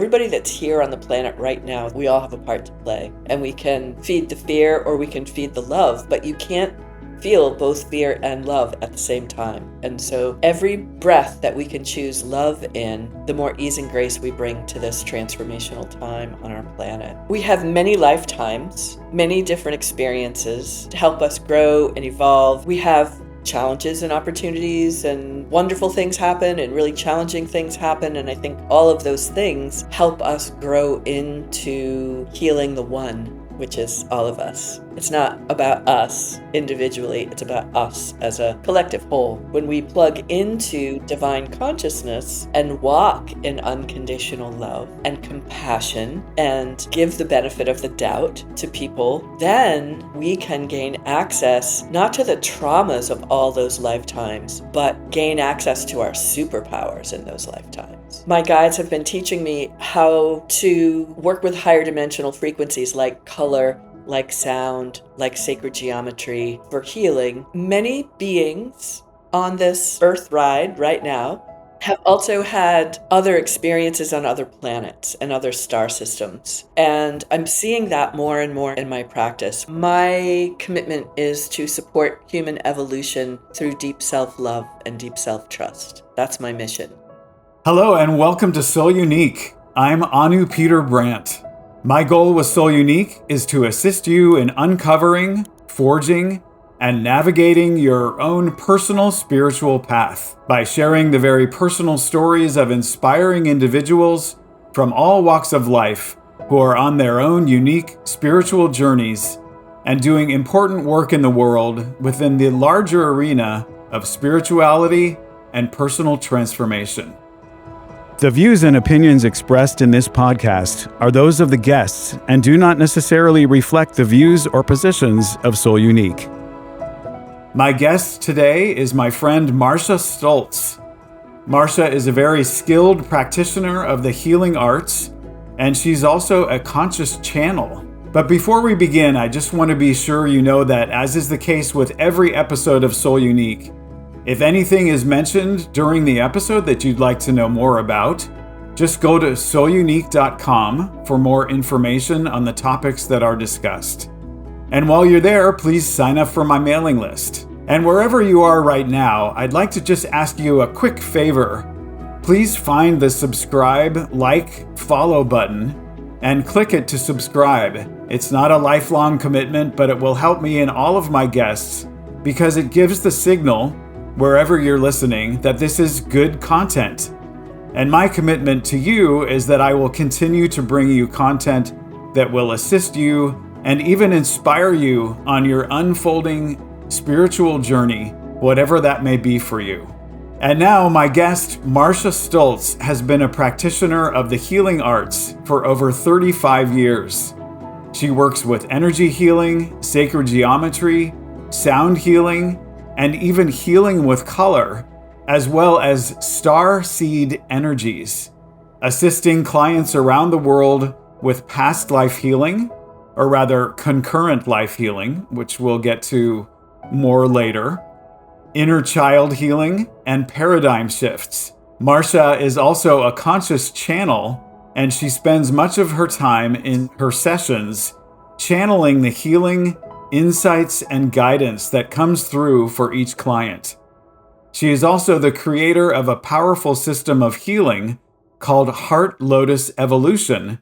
everybody that's here on the planet right now, we all have a part to play. And we can feed the fear or we can feed the love, but you can't feel both fear and love at the same time. And so every breath that we can choose love in, the more ease and grace we bring to this transformational time on our planet. We have many lifetimes, many different experiences to help us grow and evolve. We have challenges and opportunities, and wonderful things happen and really challenging things happen. And I think all of those things help us grow into healing the one, which is all of us. It's not about us individually, it's about us as a collective whole. When we plug into divine consciousness and walk in unconditional love and compassion and give the benefit of the doubt to people, then we can gain access not to the traumas of all those lifetimes, but gain access to our superpowers in those lifetimes. My guides have been teaching me how to work with higher dimensional frequencies like color, like sound, like sacred geometry for healing. Many beings on this earth ride right now have also had other experiences on other planets and other star systems. And I'm seeing that more and more in my practice. My commitment is to support human evolution through deep self-love and deep self-trust. That's my mission. Hello and welcome to Soul Unique. I'm Anu Peter Brandt. My goal with Soul Unique is to assist you in uncovering, forging, and navigating your own personal spiritual path by sharing the very personal stories of inspiring individuals from all walks of life who are on their own unique spiritual journeys and doing important work in the world within the larger arena of spirituality and personal transformation. The views and opinions expressed in this podcast are those of the guests and do not necessarily reflect the views or positions of Soul Unique. My guest today is my friend Marsha Stultz. Marsha is a very skilled practitioner of the healing arts, and she's also a conscious channel. But before we begin, I just want to be sure you know that, as is the case with every episode of Soul Unique, if anything is mentioned during the episode that you'd like to know more about, just go to soulunique.com for more information on the topics that are discussed. And while you're there, please sign up for my mailing list. And wherever you are right now, I'd like to just ask you a quick favor. Please find the subscribe, like, follow button and click it to subscribe. It's not a lifelong commitment, but it will help me and all of my guests because it gives the signal wherever you're listening that this is good content. And my commitment to you is that I will continue to bring you content that will assist you and even inspire you on your unfolding spiritual journey, whatever that may be for you. And now my guest, Marsha Stultz, has been a practitioner of the healing arts for over 35 years. She works with energy healing, sacred geometry, sound healing, and even healing with color, as well as starseed energies, assisting clients around the world with past life healing, or rather concurrent life healing, which we'll get to more later, inner child healing, and paradigm shifts. Marsha is also a conscious channel, and she spends much of her time in her sessions channeling the healing, insights, and guidance that comes through for each client. She is also the creator of a powerful system of healing called Heart Lotus Evolution,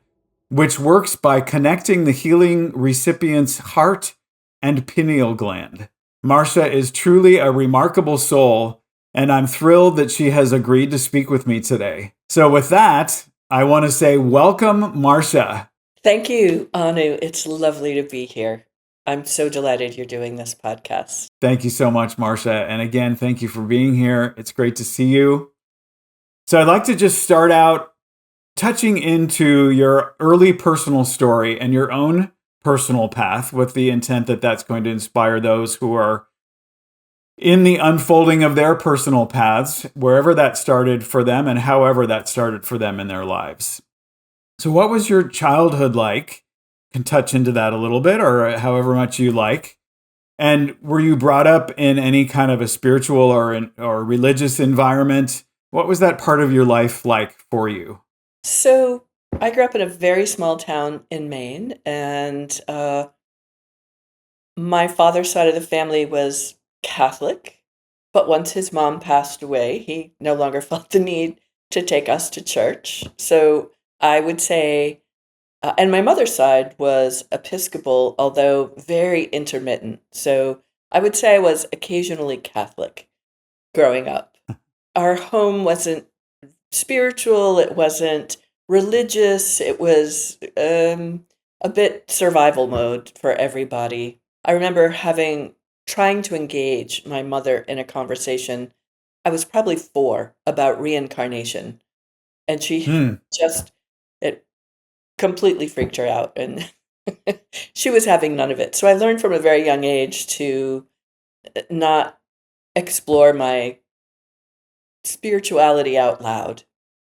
which works by connecting the healing recipient's heart and pineal gland. Marsha is truly a remarkable soul, and I'm thrilled that she has agreed to speak with me today. So with that, I want to say welcome, Marsha. Thank you, Anu. It's lovely to be here. I'm so delighted you're doing this podcast. Thank you so much, Marsha. And again, thank you for being here. It's great to see you. So I'd like to just start out touching into your early personal story and your own personal path with the intent that that's going to inspire those who are in the unfolding of their personal paths, wherever that started for them and however that started for them in their lives. So what was your childhood like? Can touch into that a little bit, or however much you like. And were you brought up in any kind of a spiritual or religious environment? What was that part of your life like for you? So I grew up in a very small town in Maine, and my father's side of the family was Catholic, but once his mom passed away, he no longer felt the need to take us to church. So I would say, and my mother's side was Episcopal, although very intermittent. So I would say I was occasionally Catholic growing up. Our home wasn't spiritual, it wasn't religious, it was a bit survival mode for everybody. I remember trying to engage my mother in a conversation. I was probably 4 about reincarnation, and she Hmm. just, it completely freaked her out, and she was having none of it. So I learned from a very young age to not explore my spirituality out loud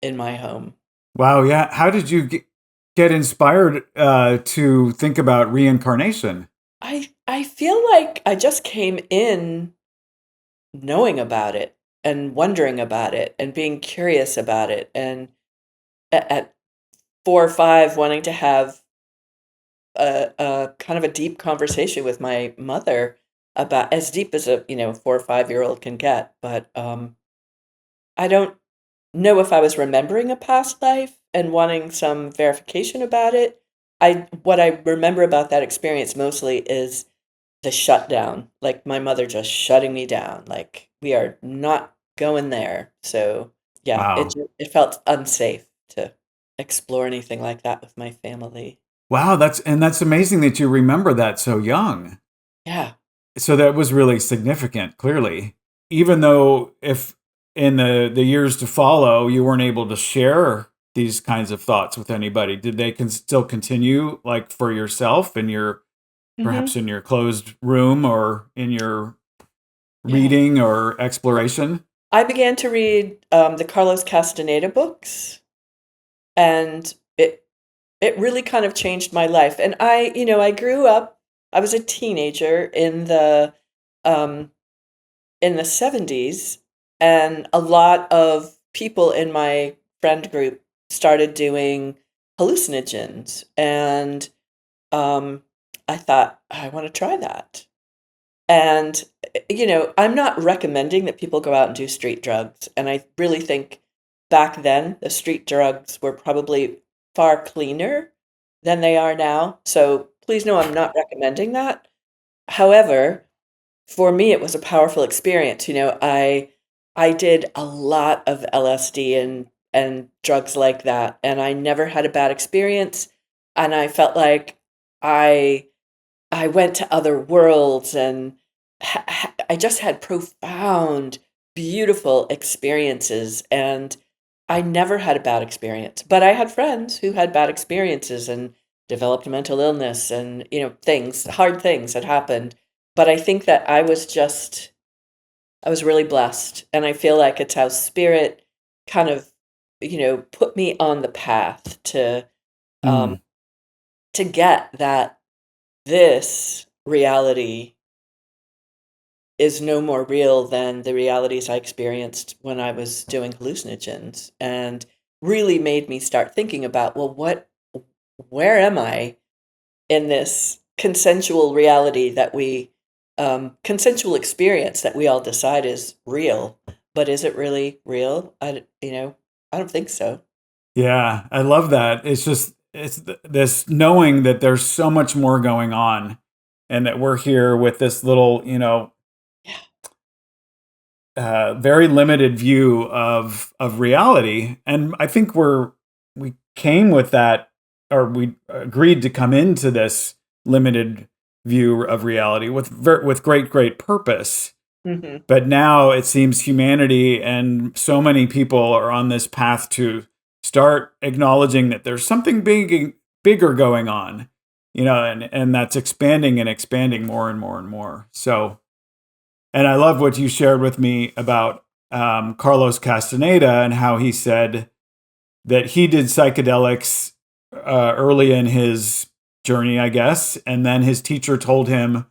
in my home. Wow. Yeah. How did you get inspired to think about reincarnation? I feel like I just came in knowing about it and wondering about it and being curious about it, and at 4 or 5 wanting to have a kind of a deep conversation with my mother about, as deep as a, 4 or 5-year-old can get, but, I don't know if I was remembering a past life and wanting some verification about it. I What I remember about that experience mostly is the shutdown, like my mother just shutting me down, like, "We are not going there." So, yeah, Wow. it felt unsafe to explore anything like that with my family. Wow. That's amazing that you remember that so young. Yeah. So that was really significant, clearly. Even though if in the years to follow you weren't able to share these kinds of thoughts with anybody, did they still continue, like, for yourself in your perhaps Mhm. in your closed room or in your Yeah. reading or exploration? I began to read, the Carlos Castaneda books, and it really kind of changed my life, and I grew up, I was a teenager um in the 70s, and a lot of people in my friend group started doing hallucinogens, and um, I thought, I want to try that. And, I'm not recommending that people go out and do street drugs. And I really think back then, the street drugs were probably far cleaner than they are now. So please know I'm not recommending that. However, for me, it was a powerful experience. I did a lot of LSD and drugs like that, and I never had a bad experience. And I felt like I I went to other worlds, and I just had profound, beautiful experiences. And I never had a bad experience, but I had friends who had bad experiences and developed mental illness, and hard things that happened. But I think that I was really blessed, and I feel like it's how spirit kind of, put me on the path um, Hmm. to get that this reality is no more real than the realities I experienced when I was doing hallucinogens, and really made me start thinking about, well, where am I in this consensual reality consensual experience that we all decide is real, but is it really real? I don't think so. Yeah, I love that. It's this knowing that there's so much more going on and that we're here with this little, Yeah. very limited view of reality. And I think we came with that, or we agreed to come into this limited view of reality with great purpose. Mhm. But now it seems humanity and so many people are on this path to start acknowledging that there's something bigger going on, and that's expanding and expanding more and more and more. So, and I love what you shared with me about Carlos Castaneda and how he said that he did psychedelics early in his journey, I guess, and then his teacher told him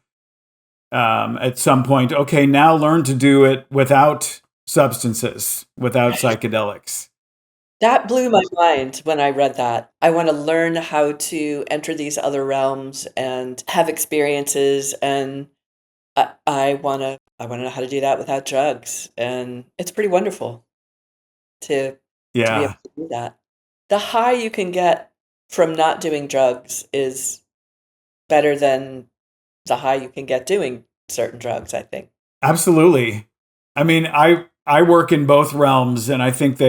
at some point, okay, now learn to do it without substances, without psychedelics. That blew my mind when I read that. I want to learn how to enter these other realms and have experiences, and I want to know how to do that without drugs. And it's pretty wonderful to be able Yeah, to do that. The high you can get from not doing drugs is better than the high you can get doing certain drugs, I think. absolutely. I mean, I work in both realms, and I think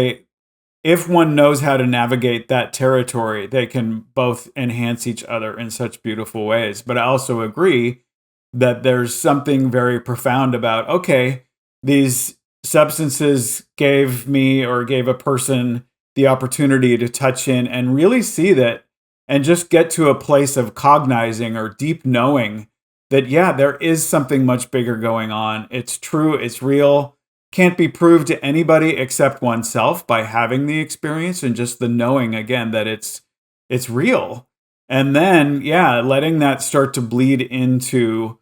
if one knows how to navigate that territory, they can both enhance each other in such beautiful ways. But I also agree that there's something very profound about, okay, these substances gave me or gave a person the opportunity to touch in and really see that and just get to a place of cognizing or deep knowing that, yeah, there is something much bigger going on. It's true, it's real, can't be proved to anybody except oneself by having the experience and just the knowing again that it's real. And then, yeah, letting that start to bleed into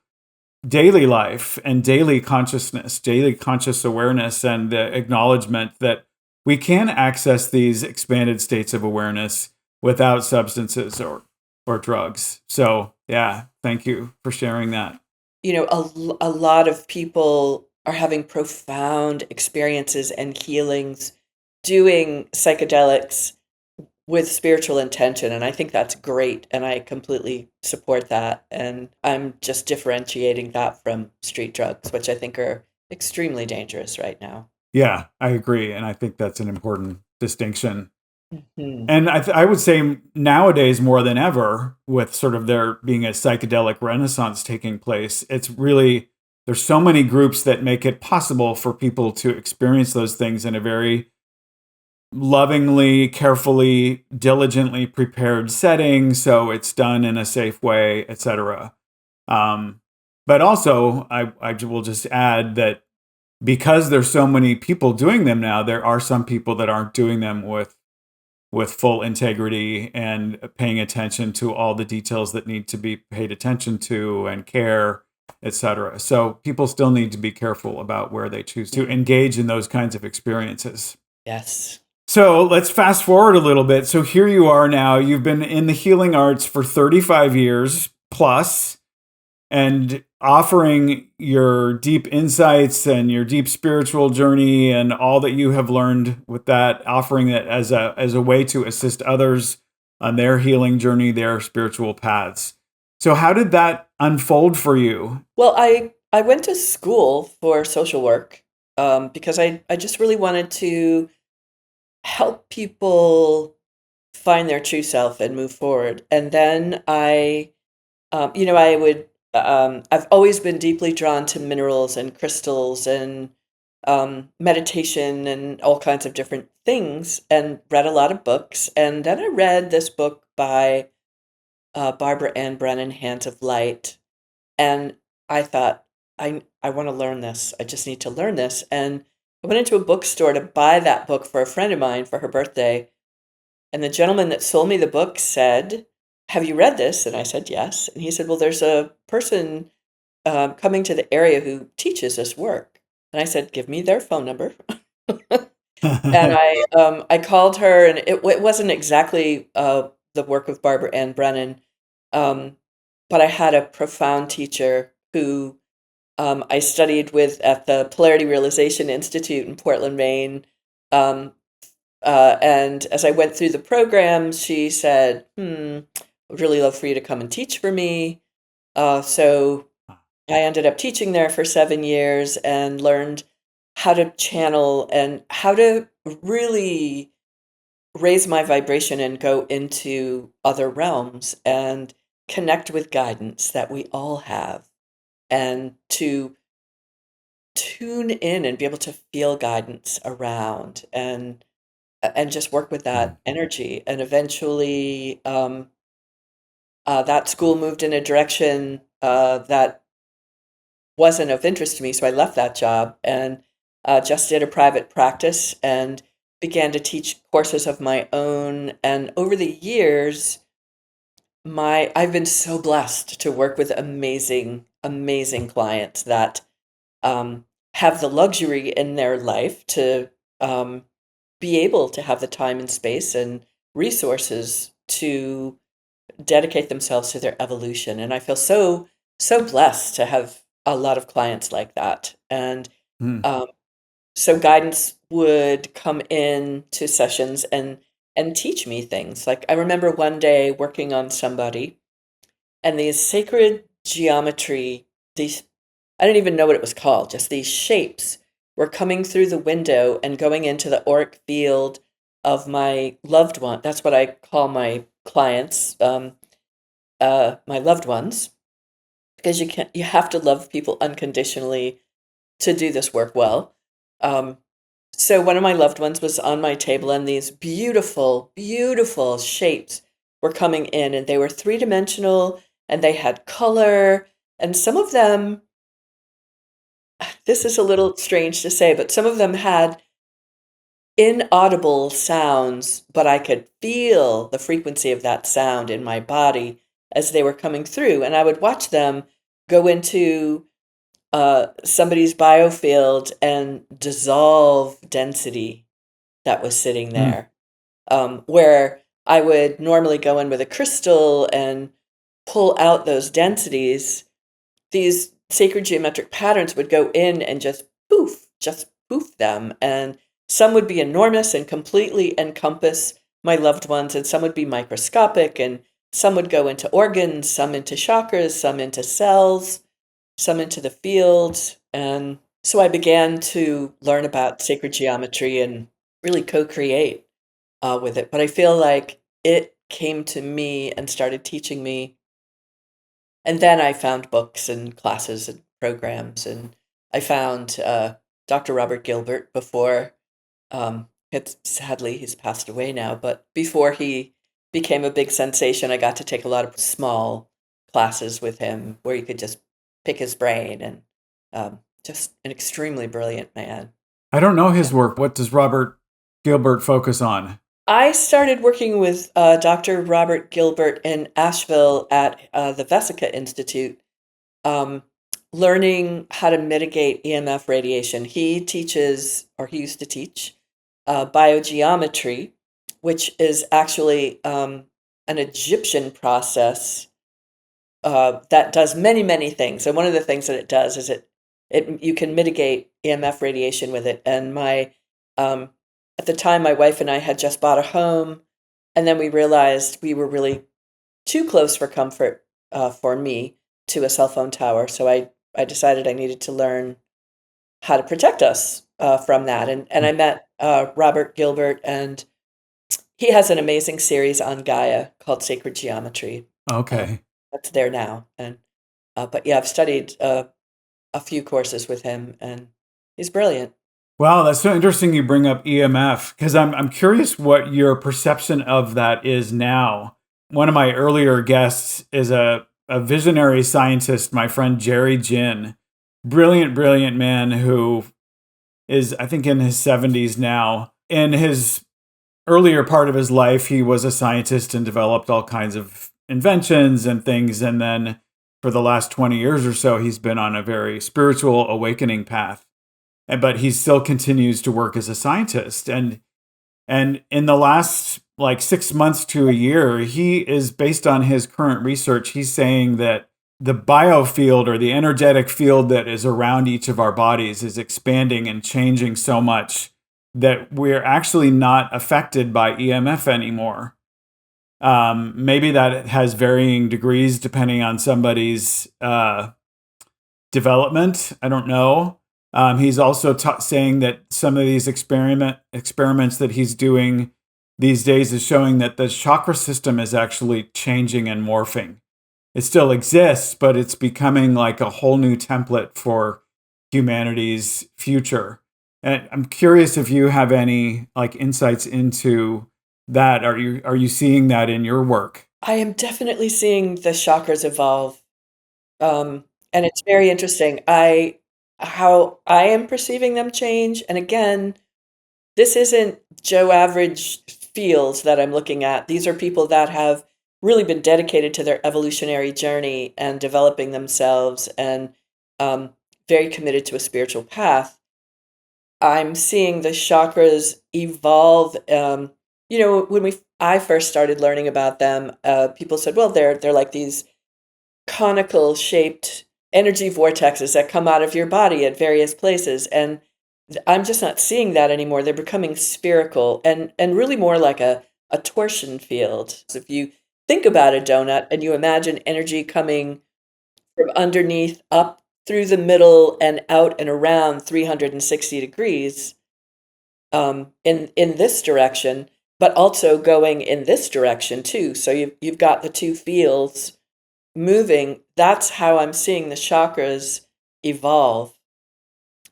daily life and daily consciousness, daily conscious awareness, and the acknowledgement that we can access these expanded states of awareness without substances or drugs. So, yeah, thank you for sharing that. A lot of people are having profound experiences and healings doing psychedelics with spiritual intention. And I think that's great. And I completely support that. And I'm just differentiating that from street drugs, which I think are extremely dangerous right now. Yeah, I agree. And I think that's an important distinction. Mhm. And I would say nowadays more than ever, with sort of there being a psychedelic renaissance taking place, it's really, there's so many groups that make it possible for people to experience those things in a very lovingly, carefully, diligently prepared setting. So it's done in a safe way, etc. Um, but also, I will just add that because there's so many people doing them now, there are some people that aren't doing them with full integrity and paying attention to all the details that need to be paid attention to and care, etc. So people still need to be careful about where they choose to engage in those kinds of experiences. Yes. So let's fast forward a little bit. So here you are now. You've been in the healing arts for 35 years plus, and offering your deep insights and your deep spiritual journey and all that you have learned with that, offering it as a way to assist others on their healing journey, their spiritual paths. So how did that unfold for you? Well, I went to school for social work because I just really wanted to help people find their true self and move forward. And then I've always been deeply drawn to minerals and crystals and meditation and all kinds of different things, and read a lot of books. And then I read this book by Barbara Ann Brennan, Hands of Light. And I thought, I want to learn this. I just need to learn this. And I went into a bookstore to buy that book for a friend of mine for her birthday. And the gentleman that sold me the book said, "Have you read this?" And I said, "Yes." And he said, "Well, there's a person coming to the area who teaches this work." And I said, "Give me their phone number." And I called her, and it wasn't exactly the work of Barbara Ann Brennan, um, but I had a profound teacher who I studied with at the Polarity Realization Institute in Portland, Maine. Um, and as I went through the program, she said, I would really love for you to come and teach for me. So I ended up teaching there for 7 years and learned how to channel and how to really raise my vibration and go into other realms and connect with guidance that we all have, and to tune in and be able to feel guidance around, and just work with that energy. And eventually, that school moved in a direction that wasn't of interest to me, so I left that job and just did a private practice and began to teach courses of my own. And over the years, my I've been so blessed to work with amazing, amazing clients that have the luxury in their life to um, be able to have the time and space and resources to dedicate themselves to their evolution. And I feel so blessed to have a lot of clients like that. And Hmm. um, so guidance would come in to sessions and teach me things. Like I remember one day working on somebody, and these sacred geometry, these, I don't even know what it was called, just these shapes were coming through the window and going into the auric field of my loved one. That's what I call my clients, my loved ones, because you have to love people unconditionally to do this work well. Um, so one of my loved ones was on my table, and these beautiful, beautiful shapes were coming in, and they were three-dimensional, and they had color, and some of them, this is a little strange to say, but some of them had inaudible sounds, but I could feel the frequency of that sound in my body as they were coming through. And I would watch them go into somebody's biofield and dissolve density that was sitting Hmm. there. Where I would normally go in with a crystal and pull out those densities, these sacred geometric patterns would go in and just poof them. And some would be enormous and completely encompass my loved ones, and some would be microscopic, and some would go into organs, some into chakras, some into cells, some into the field. And so I began to learn about sacred geometry and really co create with it. But I feel like it came to me and started teaching me, and then I found books and classes and programs, and I found Dr. Robert Gilbert before. It's sadly he's passed away now, but before he became a big sensation, I got to take a lot of small classes with him where you could just pick his brain, and just an extremely brilliant man. I don't know Yeah. his work. What does Robert Gilbert focus on? I started working with Dr. Robert Gilbert in Asheville at the Vesica Institute, um, learning how to mitigate EMF radiation. He teaches, or he used to teach, biogeometry, which is actually an Egyptian process that does many, many things. And one of the things that it does is it you can mitigate EMF radiation with it. And my um, at the time, my wife and I had just bought a home, and then we realized we were really too close for comfort for me to a cell phone tower. So I decided I needed to learn how to protect us from that. And I met Robert Gilbert, and he has an amazing series on Gaia called Sacred Geometry. Um, Okay. that's there now. And but yeah, I've studied a few courses with him, and he's brilliant. Wow, that's so interesting you bring up EMF because I'm curious what your perception of that is now. One of my earlier guests is a visionary scientist, my friend Jerry Jin. Brilliant, brilliant man who is, I think, in his 70s now. In his earlier part of his life, he was a scientist and developed all kinds of inventions and things. And then for the last 20 years or so, he's been on a very spiritual awakening path. But he still continues to work as a scientist. And in the last like 6 months to a year, he is, based on his current research, he's saying that the biofield or the energetic field that is around each of our bodies is expanding and changing so much that we're actually not affected by EMF anymore. Maybe that has varying degrees depending on somebody's development. I don't know. He's also saying that some of these experiments that he's doing these days is showing that the chakra system is actually changing and morphing. It still exists, but it's becoming like a whole new template for humanity's future. And I'm curious if you have any like insights into that. Are you seeing that in your work? I am definitely seeing the chakras evolve. And it's very interesting. How I am perceiving them change. And again, this isn't Joe average fields that I'm looking at. These are people that have really been dedicated to their evolutionary journey and developing themselves, and um, very committed to a spiritual path. I'm seeing the chakras evolve. When I first started learning about them, people said, well, they're like these conical shaped energy vortexes that come out of your body at various places. And I'm just not seeing that anymore. They're becoming spherical and really more like a torsion field. So if you think about a donut and you imagine energy coming from underneath up through the middle and out and around 360 degrees, in this direction, but also going in this direction too. So you've got the two fields moving. That's how I'm seeing the chakras evolve.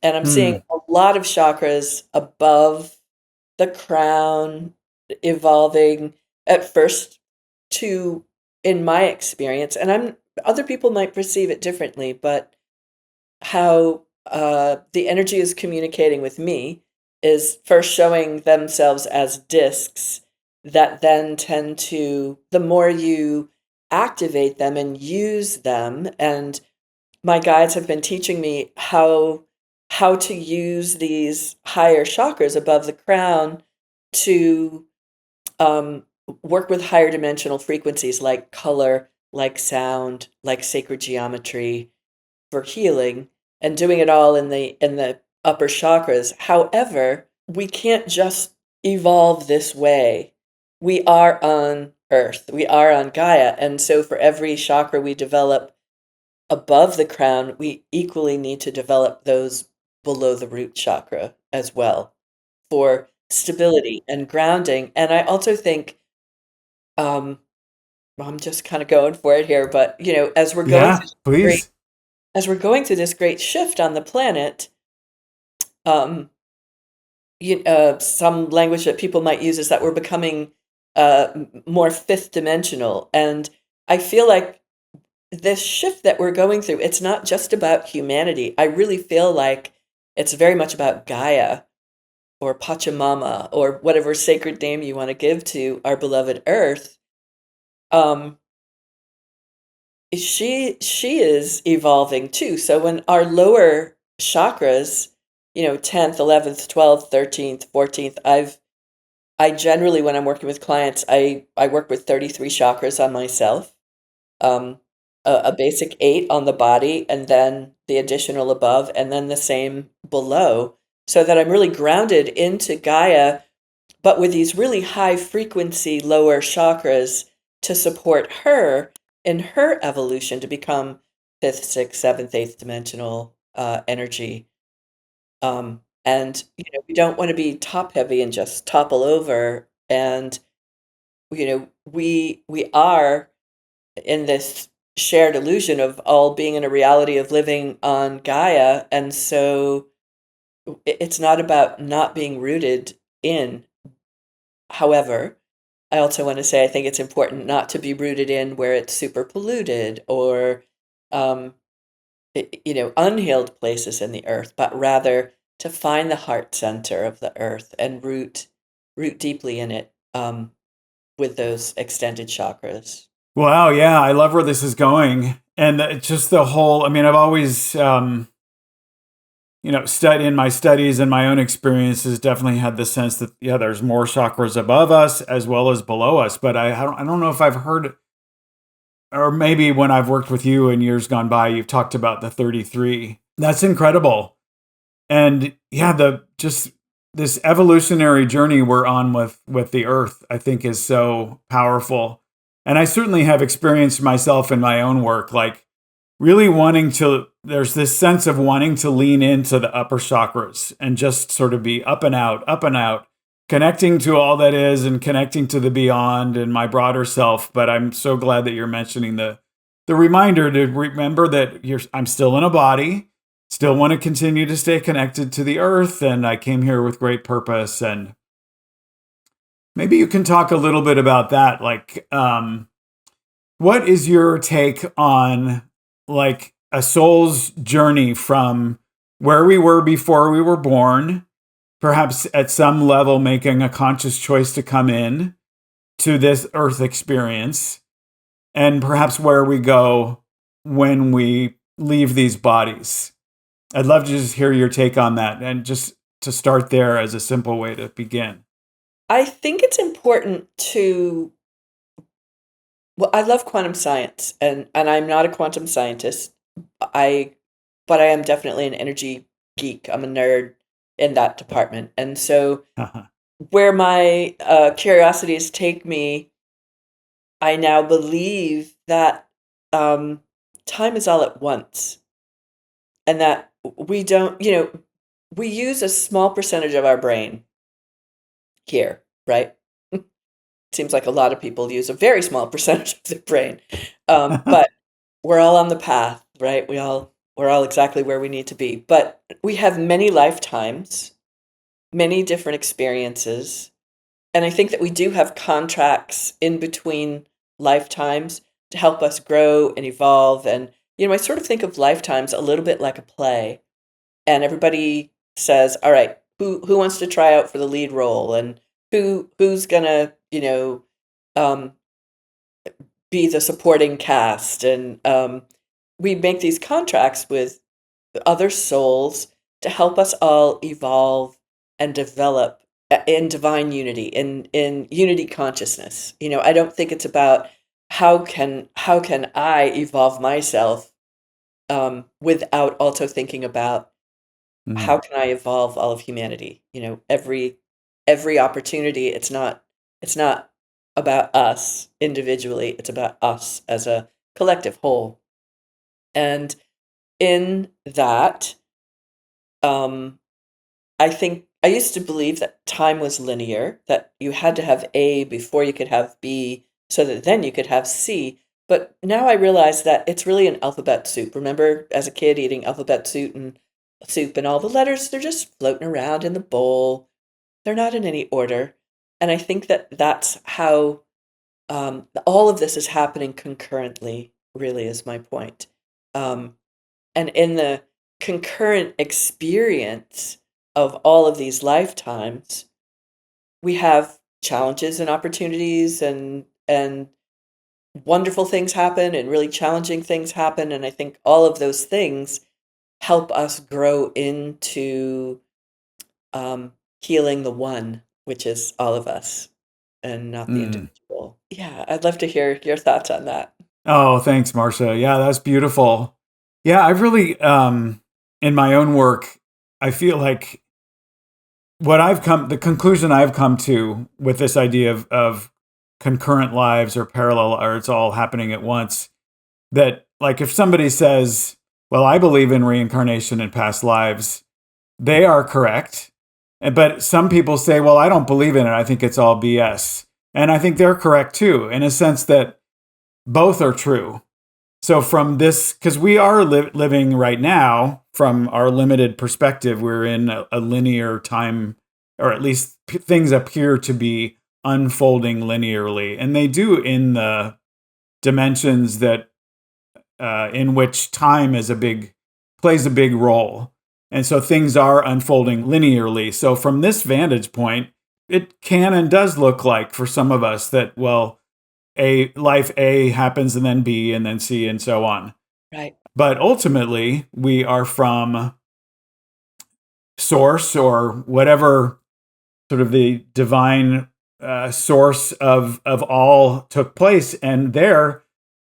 And I'm seeing a lot of chakras above the crown evolving at first to, in my experience, and other people might perceive it differently, but how the energy is communicating with me is first showing themselves as discs that then tend to, the more you activate them and use them, and my guides have been teaching me how to use these higher chakras above the crown to work with higher dimensional frequencies like color, like sound, like sacred geometry for healing, and doing it all in the upper chakras. However, we can't just evolve this way. We are on Earth. We are on Gaia, and so for every chakra we develop above the crown, we equally need to develop those below the root chakra as well for stability and grounding. And I also think, um, I'm just kind of going for it here, but as we're going Yeah, through please. this great shift on the planet, um, some language that people might use is that we're becoming more fifth dimensional, and I feel like this shift that we're going through, it's not just about humanity. I really feel like it's very much about Gaia or Pachamama or whatever sacred name you want to give to our beloved Earth. Um, she is evolving too. So when our lower chakras, 10th, 11th, 12th, 13th, 14th, I generally, when I'm working with clients, I work with 33 chakras on myself. Um, a basic 8 on the body, and then the additional above, and then the same below, so that I'm really grounded into Gaia, but with these really high frequency lower chakras to support her in her evolution to become fifth, sixth, seventh, eighth dimensional energy. And we don't want to be top heavy and just topple over. And we are in this shared illusion of all being in a reality of living on Gaia. And so it's not about not being rooted in. However, I also want to say I think it's important not to be rooted in where it's super polluted or, um, unhealed places in the earth, but rather to find the heart center of the earth and root deeply in it, with those extended chakras. Wow, yeah, I love where this is going. And just the whole, I mean, I've always, in my studies and my own experiences, definitely had the sense that, yeah, there's more chakras above us as well as below us. But I don't know if I've heard, or maybe when I've worked with you in years gone by, you've talked about the 33. That's incredible. And yeah, just this evolutionary journey we're on with the earth, I think is so powerful. And I certainly have experienced myself in my own work, like really there's this sense of wanting to lean into the upper chakras and just sort of be up and out, connecting to all that is and connecting to the beyond and my broader self. But I'm so glad that you're mentioning the reminder to remember that I'm still in a body, still want to continue to stay connected to the earth, and I came here with great purpose. And maybe you can talk a little bit about that. Like, what is your take on like a soul's journey from where we were before we were born, perhaps at some level making a conscious choice to come in to this earth experience, and perhaps where we go when we leave these bodies? I'd love to just hear your take on that, and just to start there as a simple way to begin? I think it's important to, well, I love quantum science, and I'm not a quantum scientist. I but I am definitely an energy geek. I'm a nerd in that department. And so where my curiosities take me, I now believe that time is all at once, and that we don't, we use a small percentage of our brain here, right? Seems like a lot of people use a very small percentage of their brain. But we're all on the path, right? We're all exactly where we need to be. But we have many lifetimes, many different experiences, and I think that we do have contracts in between lifetimes to help us grow and evolve. And I sort of think of lifetimes a little bit like a play, and everybody says, "All right, who wants to try out for the lead role, and who's gonna, um, be the supporting cast?" And we make these contracts with other souls to help us all evolve and develop in divine unity, in unity consciousness. I don't think it's about how can I evolve myself, without also thinking about how Mm. can I evolve all of humanity. Every opportunity. It's not about us individually. It's about us as a collective whole. And in that, um, I think I used to believe that time was linear, that you had to have A before you could have B, so that then you could have C. But now I realize that it's really an alphabet soup. Remember as a kid eating alphabet soup and all the letters, they're just floating around in the bowl. They're not in any order. And I think that that's how all of this is happening concurrently, really, is my point. Um, and in the concurrent experience of all of these lifetimes, we have challenges and opportunities, and wonderful things happen and really challenging things happen. And I think all of those things help us grow into healing the one, which is all of us and not the Mm. individual. Yeah, I'd love to hear your thoughts on that. Oh, thanks, Marsha. Yeah, that's beautiful. Yeah, I really, in my own work, I feel like the conclusion I've come to with this idea of concurrent lives or parallel, or it's all happening at once, that like if somebody says, well, I believe in reincarnation and past lives, they are correct. But some people say, well, I don't believe in it. I think it's all BS. And I think they're correct too, in a sense that both are true. So from this, because we are living right now, from our limited perspective, we're in a linear time, or at least things appear to be unfolding linearly. And they do in the dimensions that in which time plays a big role. And so things are unfolding linearly. So from this vantage point, it can and does look like for some of us that, well, life A happens and then B and then C and so on. Right. But ultimately, we are from source, or whatever sort of the divine source of all took place, and there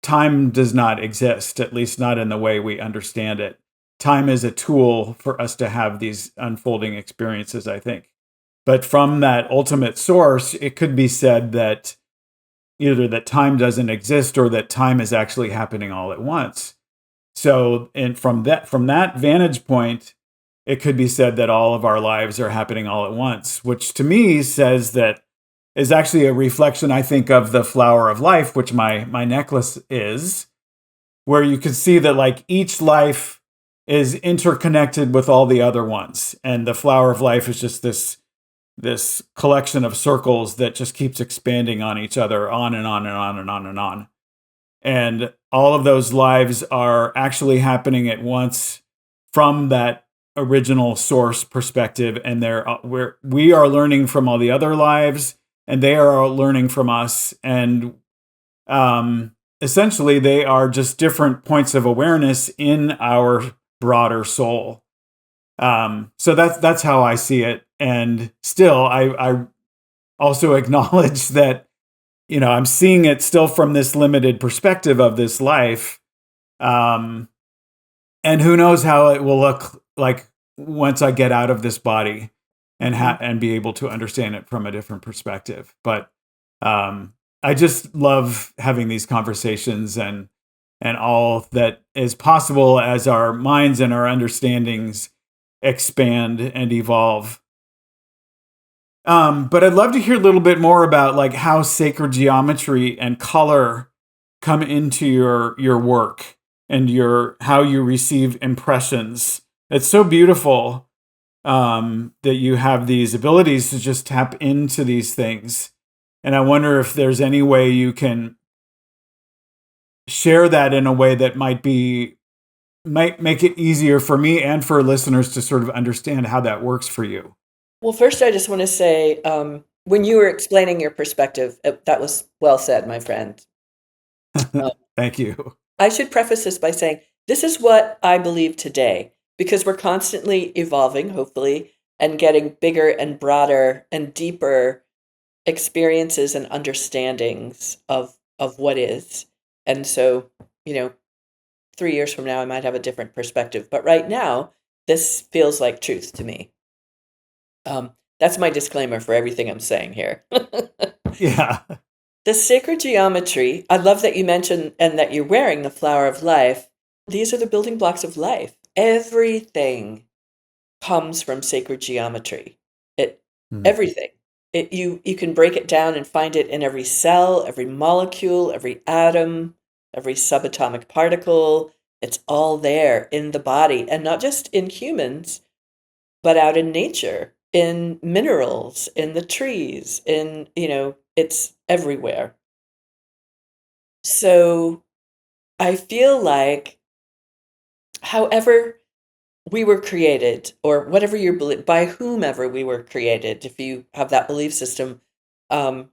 time does not exist, at least not in the way we understand it. Time is a tool for us to have these unfolding experiences, I think. But from that ultimate source, it could be said that either that time doesn't exist or that time is actually happening all at once. So, and from that vantage point, it could be said that all of our lives are happening all at once, which to me says that is actually a reflection, I think, of the flower of life, which my necklace is, where you can see that like each life is interconnected with all the other ones. And the flower of life is just this collection of circles that just keeps expanding on each other, on and on and on and on and on. And all of those lives are actually happening at once from that original source perspective. And we are learning from all the other lives, and they are all learning from us. And essentially, they are just different points of awareness in our broader soul. So that's how I see it. And still, I also acknowledge that, I'm seeing it still from this limited perspective of this life. And who knows how it will look like once I get out of this body and and be able to understand it from a different perspective. But I just love having these conversations and all that is possible as our minds and our understandings expand and evolve. But I'd love to hear a little bit more about like how sacred geometry and color come into your work and your how you receive impressions. It's so beautiful that you have these abilities to just tap into these things. And I wonder if there's any way you can share that in a way that might make it easier for me and for listeners to sort of understand how that works for you. Well, first, I just want to say, when you were explaining your perspective, that was well said, my friend. Thank you. I should preface this by saying this is what I believe today, because we're constantly evolving, hopefully, and getting bigger and broader and deeper experiences and understandings of what is. And so, 3 years from now, I might have a different perspective. But right now, this feels like truth to me. That's my disclaimer for everything I'm saying here. Yeah. The sacred geometry, I love that you mentioned and that you're wearing the flower of life. These are the building blocks of life. Everything comes from sacred geometry. Everything. You can break it down and find it in every cell, every molecule, every atom, every subatomic particle. It's all there in the body, and not just in humans, but out in nature, in minerals, in the trees, it's everywhere. So I feel like, however we were created, or whatever you believe, by whomever we were created, if you have that belief system, um,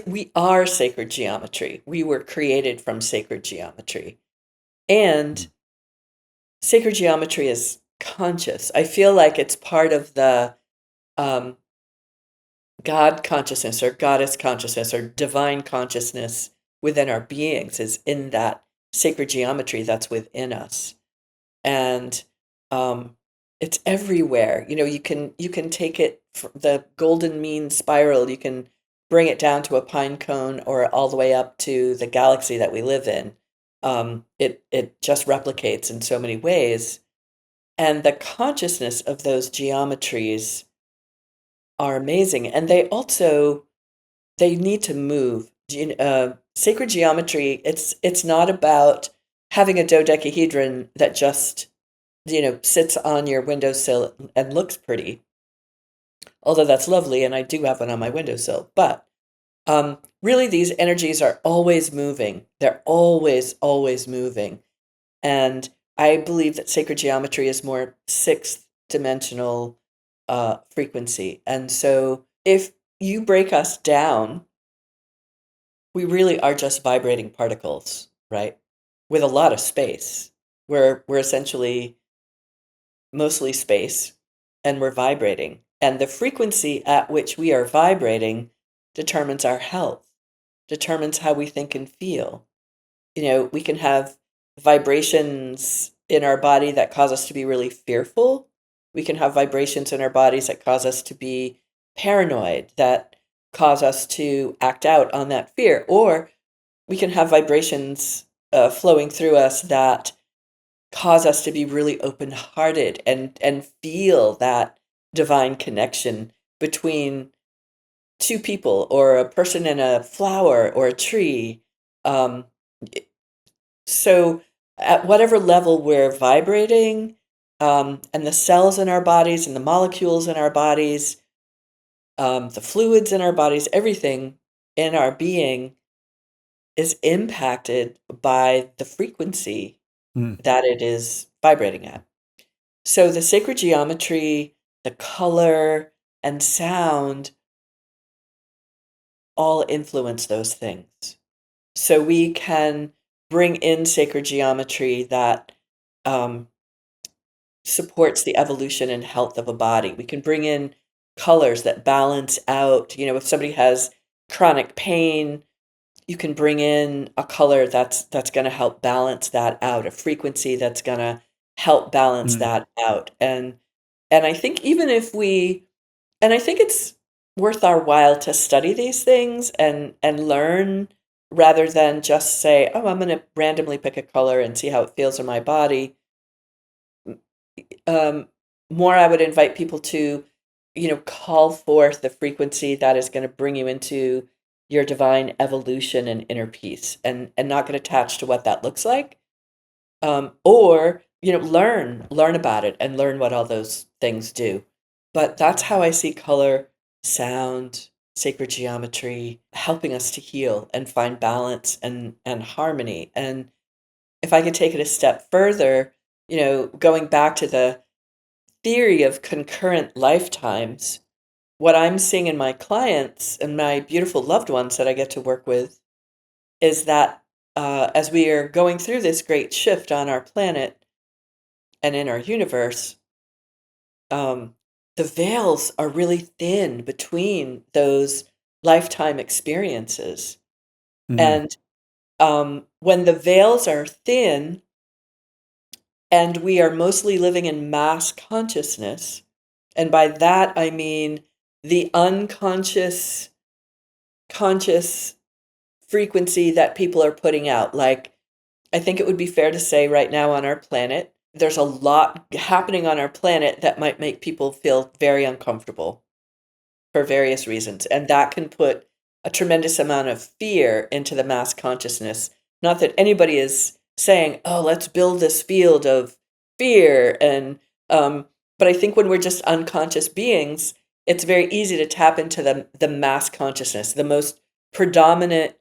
we are sacred geometry. We were created from sacred geometry. And sacred geometry is conscious. I feel like it's part of the um, God consciousness or goddess consciousness or divine consciousness within our beings is in that sacred geometry that's within us. And it's everywhere. You can take it, the golden mean spiral, you can bring it down to a pine cone or all the way up to the galaxy that we live in. It just replicates in so many ways. And the consciousness of those geometries are amazing. And they need to move. Sacred geometry, it's not about having a dodecahedron that just, sits on your windowsill and looks pretty. Although that's lovely, and I do have one on my windowsill. But really, these energies are always moving. They're always, always moving. And I believe that sacred geometry is more sixth dimensional frequency. And so if you break us down, we really are just vibrating particles, right? With a lot of space. We're essentially mostly space, and we're vibrating. And the frequency at which we are vibrating determines our health, determines how we think and feel. We can have vibrations in our body that cause us to be really fearful. We can have vibrations in our bodies that cause us to be paranoid, that cause us to act out on that fear. Or we can have vibrations flowing through us that cause us to be really open-hearted and feel that divine connection between two people, or a person and a flower or a tree. Um, so at whatever level we're vibrating, and the cells in our bodies and the molecules in our bodies, the fluids in our bodies, everything in our being is impacted by the frequency that it is vibrating at. So the sacred geometry, the color, and sound all influence those things. So we can bring in sacred geometry that supports the evolution and health of a body. We can bring in colors that balance out, if somebody has chronic pain, you can bring in a color that's going to help balance that out, a frequency that's going to help balance Mm. that out. And I think I think it's worth our while to study these things and learn rather than just say, "Oh, I'm gonna randomly pick a color and see how it feels in my body." Um, More I would invite people to, call forth the frequency that is gonna bring you into your divine evolution and inner peace, and not get attached to what that looks like, or, learn about it and learn what all those things do. But that's how I see color, sound, sacred geometry helping us to heal and find balance and harmony. And if I could take it a step further, going back to the theory of concurrent lifetimes, what I'm seeing in my clients and my beautiful loved ones that I get to work with is that as we are going through this great shift on our planet and in our universe, um, the veils are really thin between those lifetime experiences. Mm. And when the veils are thin and we are mostly living in mass consciousness, and by that I mean the unconscious, conscious frequency that people are putting out. Like, I think it would be fair to say right now on our planet, there's a lot happening on our planet that might make people feel very uncomfortable for various reasons. And that can put a tremendous amount of fear into the mass consciousness. Not that anybody is saying, oh, let's build this field of fear. But I think when we're just unconscious beings, it's very easy to tap into the mass consciousness, the most predominant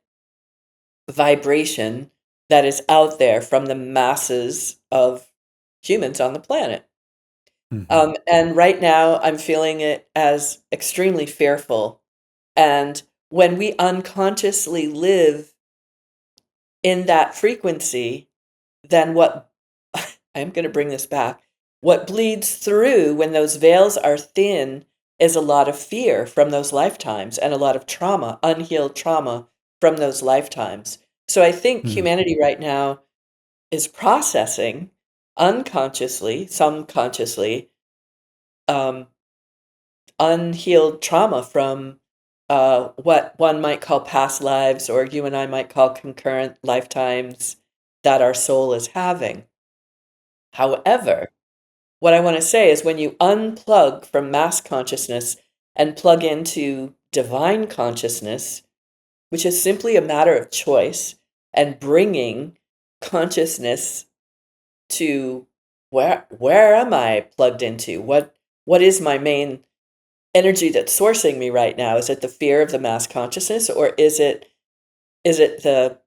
vibration that is out there from the masses of humans on the planet. Mhm. And right now, I'm feeling it as extremely fearful. And when we unconsciously live in that frequency, then what I'm going to bring this back. What bleeds through when those veils are thin is a lot of fear from those lifetimes and a lot of trauma, unhealed trauma from those lifetimes. So I think Mm. humanity right now is processing unconsciously, some consciously, um, unhealed trauma from what one might call past lives, or you and I might call concurrent lifetimes that our soul is having. However, what I want to say is when you unplug from mass consciousness and plug into divine consciousness, which is simply a matter of choice and bringing consciousness to where am I plugged into? What is my main energy that's sourcing me right now? Is it the fear of the mass consciousness, or is it the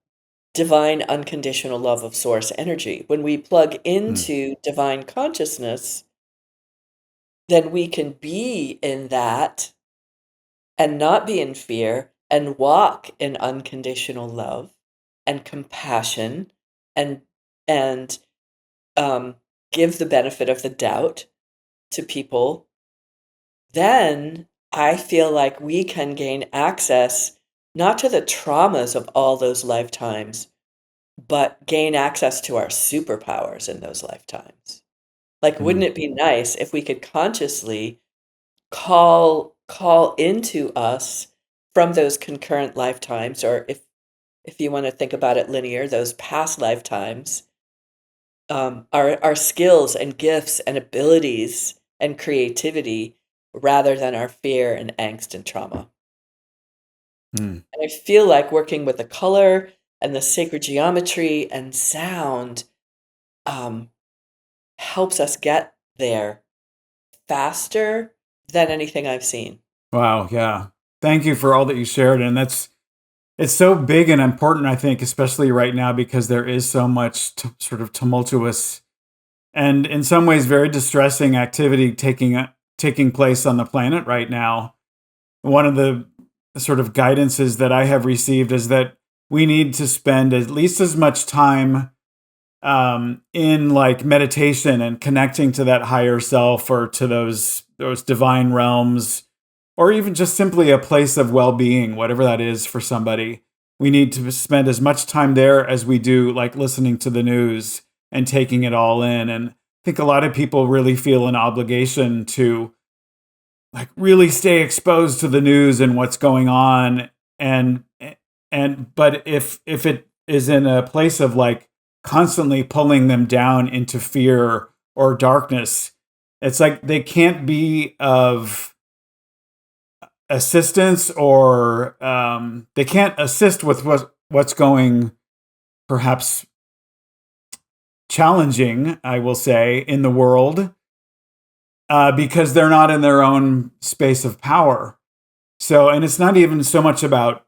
divine unconditional love of source energy? When we plug Mm. into divine consciousness, then we can be in that and not be in fear and walk in unconditional love and compassion and and um, give the benefit of the doubt to people. Then I feel like we can gain access not to the traumas of all those lifetimes, but gain access to our superpowers in those lifetimes. Like, wouldn't Mm. it be nice if we could consciously call into us from those concurrent lifetimes, or if you want to think about it linear, those past lifetimes, our skills and gifts and abilities and creativity rather than our fear and angst and trauma. Mm. And I feel like working with the color and the sacred geometry and sound um, helps us get there faster than anything I've seen. Wow. Yeah. Thank you for all that you shared. And it's so big and important, I think, especially right now, because there is so much sort of tumultuous and in some ways very distressing activity taking place on the planet right now. One of the sort of guidances that I have received is that we need to spend at least as much time in like meditation and connecting to that higher self or to those divine realms, or even just simply a place of well-being, whatever that is for somebody. We need to spend as much time there as we do like listening to the news and taking it all in. And I think a lot of people really feel an obligation to like really stay exposed to the news and what's going on. And but if it is in a place of like constantly pulling them down into fear or darkness, it's like they can't be of assistance, or they can't assist with what's going perhaps challenging, I will say, in the world, because they're not in their own space of power. So, and it's not even so much about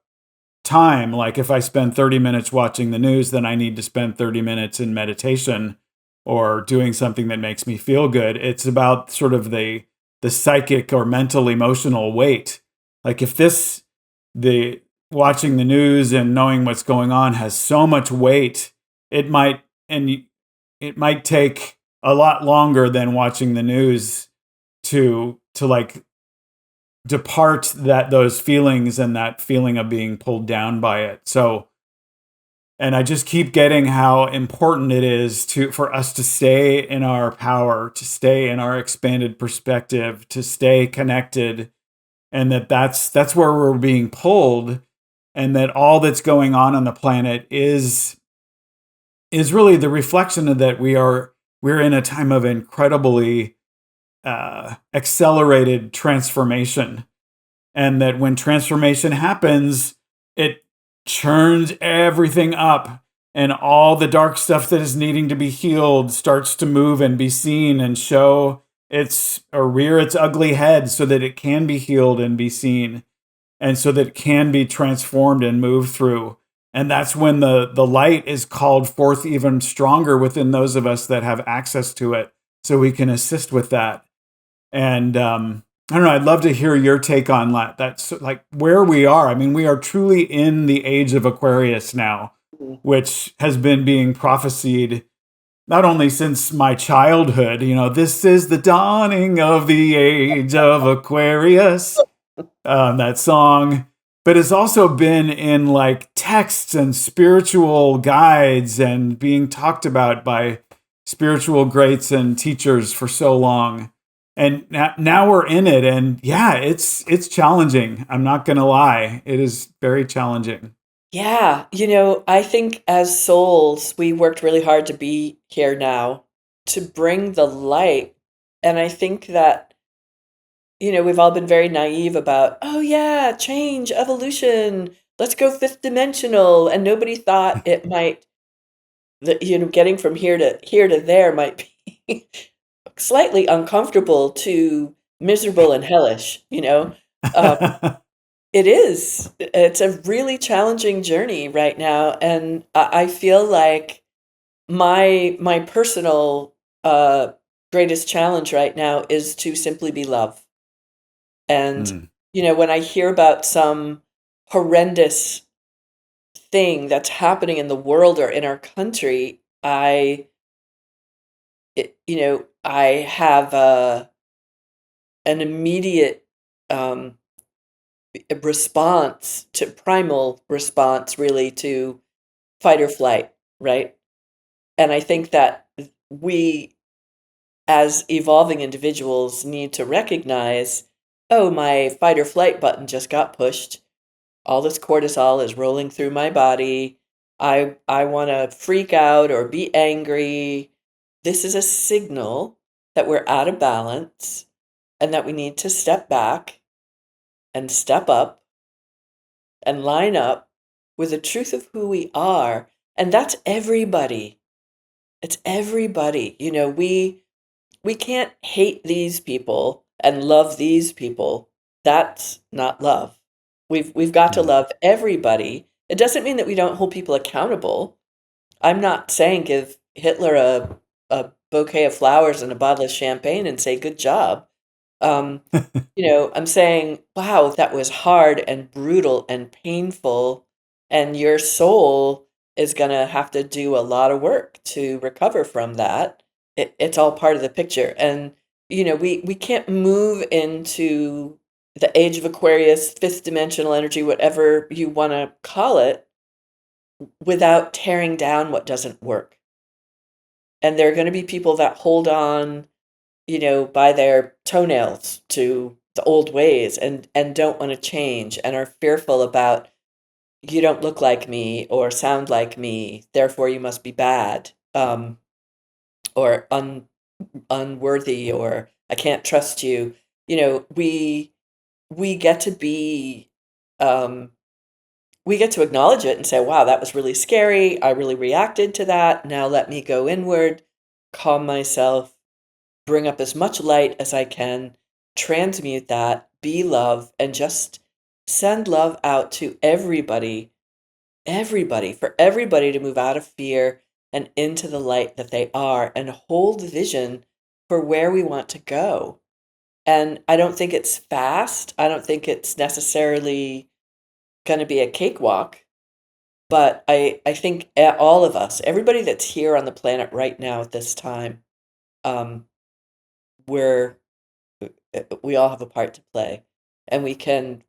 time. Like if I spend 30 minutes watching the news, then I need to spend 30 minutes in meditation or doing something that makes me feel good. It's about sort of the psychic or mental emotional weight. Like if the watching the news and knowing what's going on has so much weight, it might take a lot longer than watching the news to like depart those feelings and that feeling of being pulled down by it. So, and I just keep getting how important it is for us to stay in our power, to stay in our expanded perspective, to stay connected, and that's where we're being pulled, and that all that's going on the planet is really the reflection of that we're in a time of incredibly accelerated transformation, and that when transformation happens, it churns everything up, and all the dark stuff that is needing to be healed starts to move and be seen and show rear its ugly head so that it can be healed and be seen, and so that it can be transformed and moved through. And that's when the light is called forth even stronger within those of us that have access to it, so we can assist with that. And I don't know, I'd love to hear your take on that. That's like where we are. I mean, we are truly in the age of Aquarius now, which has been being prophesied not only since my childhood, this is the dawning of the age of Aquarius, that song, but it's also been in like texts and spiritual guides and being talked about by spiritual greats and teachers for so long. And now we're in it, and yeah, it's challenging. I'm not going to lie. It is very challenging. Yeah, I think as souls, we worked really hard to be here now to bring the light. And I think that, we've all been very naive about, oh yeah, change, evolution, let's go fifth dimensional. And nobody thought it might, getting from here to there might be slightly uncomfortable to miserable and hellish, It is. It's a really challenging journey right now, and I feel like my personal greatest challenge right now is to simply be love. And Mm. when I hear about some horrendous thing that's happening in the world or in our country, I have an immediate um, primal response, really, to fight or flight, right? And I think that we, as evolving individuals, need to recognize, oh, my fight or flight button just got pushed. All this cortisol is rolling through my body. I want to freak out or be angry. This is a signal that we're out of balance and that we need to step back and step up and line up with the truth of who we are. And that's everybody. It's everybody. We can't hate these people and love these people. That's not love. We've got to Mm. love everybody. It doesn't mean that we don't hold people accountable. I'm not saying give Hitler a bouquet of flowers and a bottle of champagne and say good job. Um, I'm saying, wow, that was hard and brutal and painful, and your soul is going to have to do a lot of work to recover from that. It's all part of the picture. And, we can't move into the age of Aquarius, fifth dimensional energy, whatever you want to call it, without tearing down what doesn't work. And there are going to be people that hold on, by their toenails to the old ways and don't want to change and are fearful about, you don't look like me or sound like me, therefore you must be bad, or unworthy, or I can't trust you. We get to be, we get to acknowledge it and say, wow, that was really scary. I really reacted to that. Now let me go inward, calm myself, bring up as much light as I can, transmute that, be love, and just send love out to everybody, for everybody to move out of fear and into the light that they are and hold vision for where we want to go. And I don't think it's fast. I don't think it's necessarily going to be a cakewalk. But I think all of us, everybody that's here on the planet right now at this time, we're we all have a part to play, and we can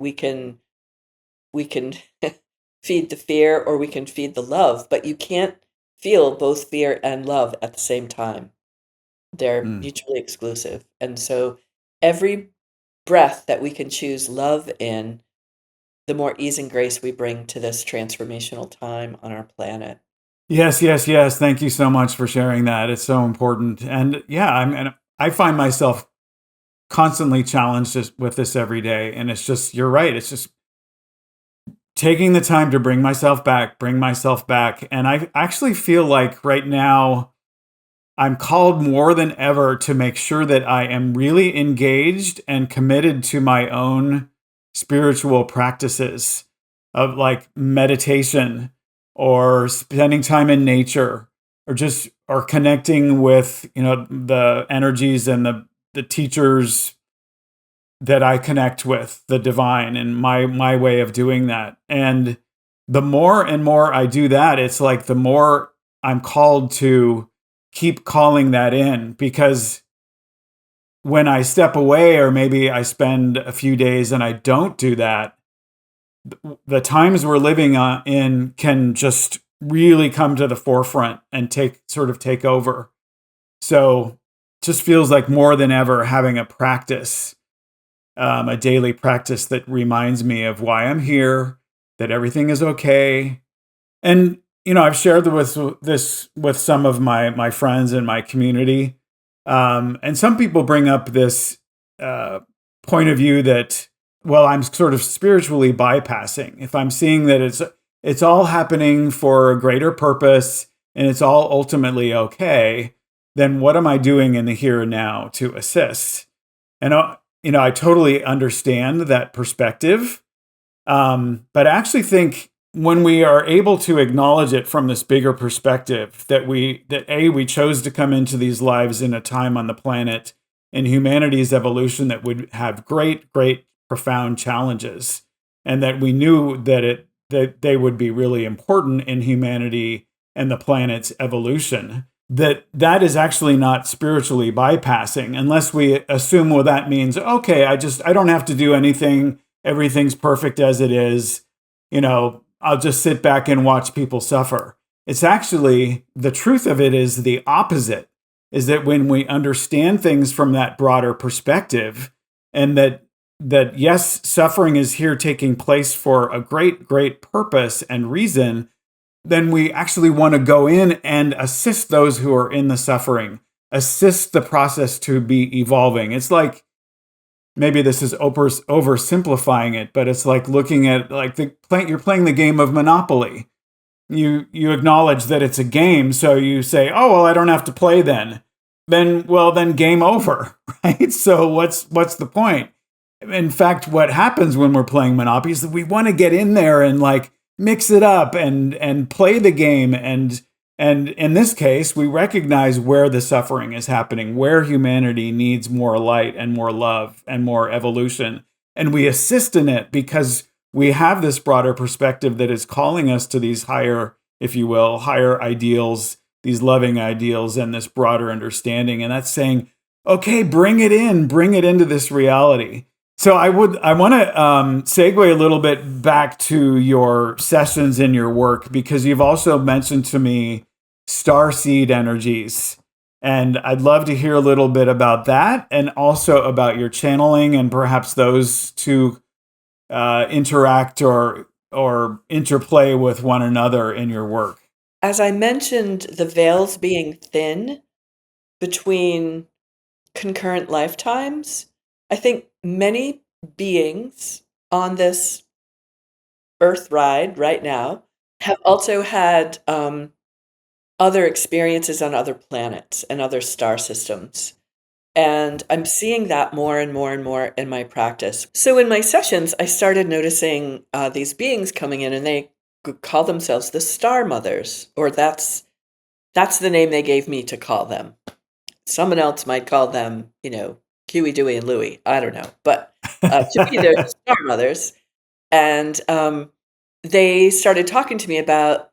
feed the fear or we can feed the love, but you can't feel both fear and love at the same time. They're mutually exclusive. And so every breath that we can choose love in, the more ease and grace we bring to this transformational time on our planet. Yes, yes, yes. Thank you so much for sharing that. It's so important. And yeah, I find myself constantly challenged with this every day. And it's just, you're right. It's just taking the time to bring myself back. And I actually feel like right now I'm called more than ever to make sure that I am really engaged and committed to my own spiritual practices of like meditation or spending time in nature or connecting with, the energies and the teachers that I connect with, the divine, and my way of doing that. And the more and more I do that, it's like the more I'm called to keep calling that in, because when I step away, or maybe I spend a few days and I don't do that, the times we're living in can just really come to the forefront and take over. So just feels like more than ever having a practice, a daily practice that reminds me of why I'm here, that everything is okay. And, I've shared this with some of my friends in my community. And some people bring up this point of view that, well, I'm sort of spiritually bypassing. If I'm seeing that it's all happening for a greater purpose and it's all ultimately okay, then what am I doing in the here and now to assist? And I totally understand that perspective, but I actually think when we are able to acknowledge it from this bigger perspective, that we chose to come into these lives in a time on the planet in humanity's evolution that would have great, profound challenges, and that we knew that they would be really important in humanity and the planet's evolution. That is actually not spiritually bypassing, unless we assume, well, that means, okay, I don't have to do anything. Everything's perfect as it is. I'll just sit back and watch people suffer. It's actually, the truth of it is the opposite, is that when we understand things from that broader perspective, and that yes, suffering is here taking place for a great purpose and reason, then we actually want to go in and assist those who are in the suffering, assist the process to be evolving. It's like, maybe this is oversimplifying it, but it's like looking at you're playing the game of Monopoly. You acknowledge that it's a game, so you say, "Oh, well, I don't have to play then." Then game over, right? So what's the point? In fact, what happens when we're playing Monopoly is that we want to get in there and like mix it up and play the game, and in this case, we recognize where the suffering is happening, where humanity needs more light and more love and more evolution. And we assist in it because we have this broader perspective that is calling us to these higher if you will, higher ideals, these loving ideals, and this broader understanding. And that's saying, okay, bring it into this reality. So I want to segue a little bit back to your sessions in your work, because you've also mentioned to me starseed energies. And I'd love to hear a little bit about that, and also about your channeling, and perhaps those two interact or interplay with one another in your work. As I mentioned, the veils being thin between concurrent lifetimes, I think many beings on this earth ride right now have also had other experiences on other planets and other star systems. And I'm seeing that more and more and more in my practice. So in my sessions, I started noticing these beings coming in, and they call themselves the Star Mothers, or that's the name they gave me to call them. Someone else might call them, Huey, Dewey, and Louie. I don't know, but to me, they're the Star Mothers. And they started talking to me about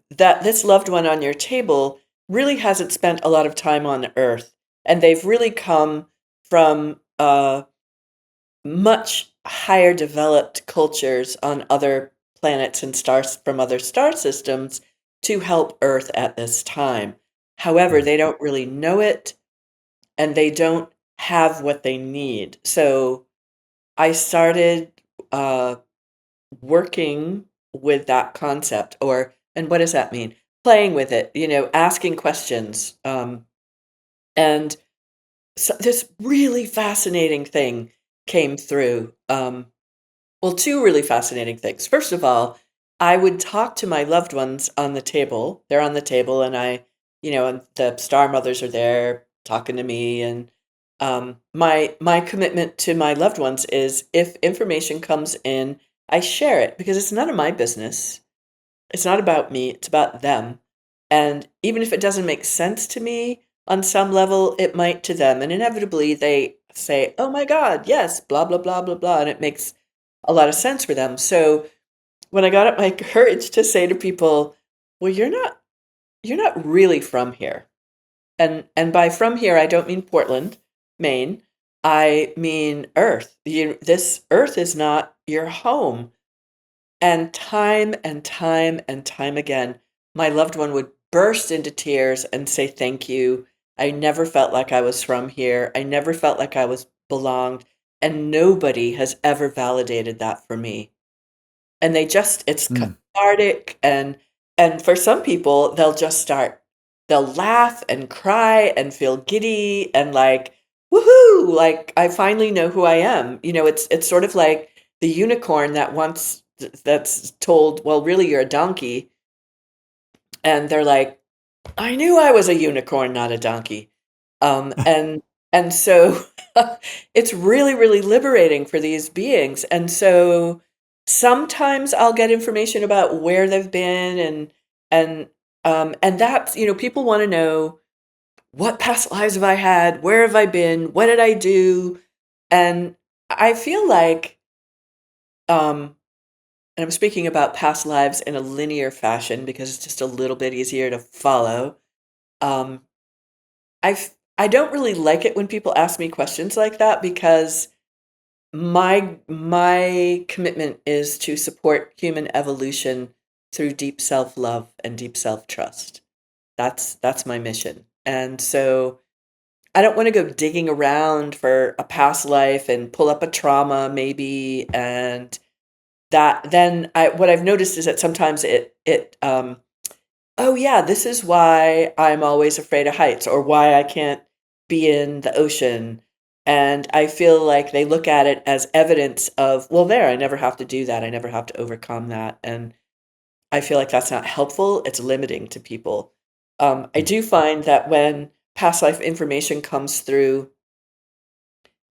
that this loved one on your table really hasn't spent a lot of time on Earth, and they've really come from much higher developed cultures on other planets and stars from other star systems to help Earth at this time. However, they don't really know it, and they don't have what they need. So I started working with that concept, and what does that mean? Playing with it, asking questions. And so this really fascinating thing came through. Well, two really fascinating things. First of all, I would talk to my loved ones on the table. They're on the table, and and the star mothers are there talking to me. And my commitment to my loved ones is, if information comes in, I share it, because it's none of my business. It's not about me, it's about them. And even if it doesn't make sense to me on some level, it might to them. And inevitably they say, "Oh my God, yes, blah, blah, blah, blah, blah." And it makes a lot of sense for them. So when I got up my courage to say to people, "Well, you're not really from here." And by from here, I don't mean Portland, Maine. I mean Earth. This Earth is not your home. And time and time and time again, my loved one would burst into tears and say, "Thank you. I never felt like I was from here. I never felt like I was belonged. And nobody has ever validated that for me." And it's Mm. cathartic. And for some people, they'll laugh and cry and feel giddy and like, woohoo, like I finally know who I am. It's sort of like the unicorn that's told, "Well, really, you're a donkey." And they're like, "I knew I was a unicorn, not a donkey." And so it's really, really liberating for these beings. And so sometimes I'll get information about where they've been, and that's, people want to know, what past lives have I had? Where have I been? What did I do? And I feel like, um, and I'm speaking about past lives in a linear fashion because it's just a little bit easier to follow. Um, I don't really like it when people ask me questions like that, because my commitment is to support human evolution through deep self-love and deep self-trust. That's my mission. And so I don't want to go digging around for a past life and pull up a trauma maybe, and that then what I've noticed is that sometimes oh yeah, this is why I'm always afraid of heights, or why I can't be in the ocean. And I feel like they look at it as evidence of, well, there, I never have to do that. I never have to overcome that. And I feel like that's not helpful. It's limiting to people. I do find that when past life information comes through,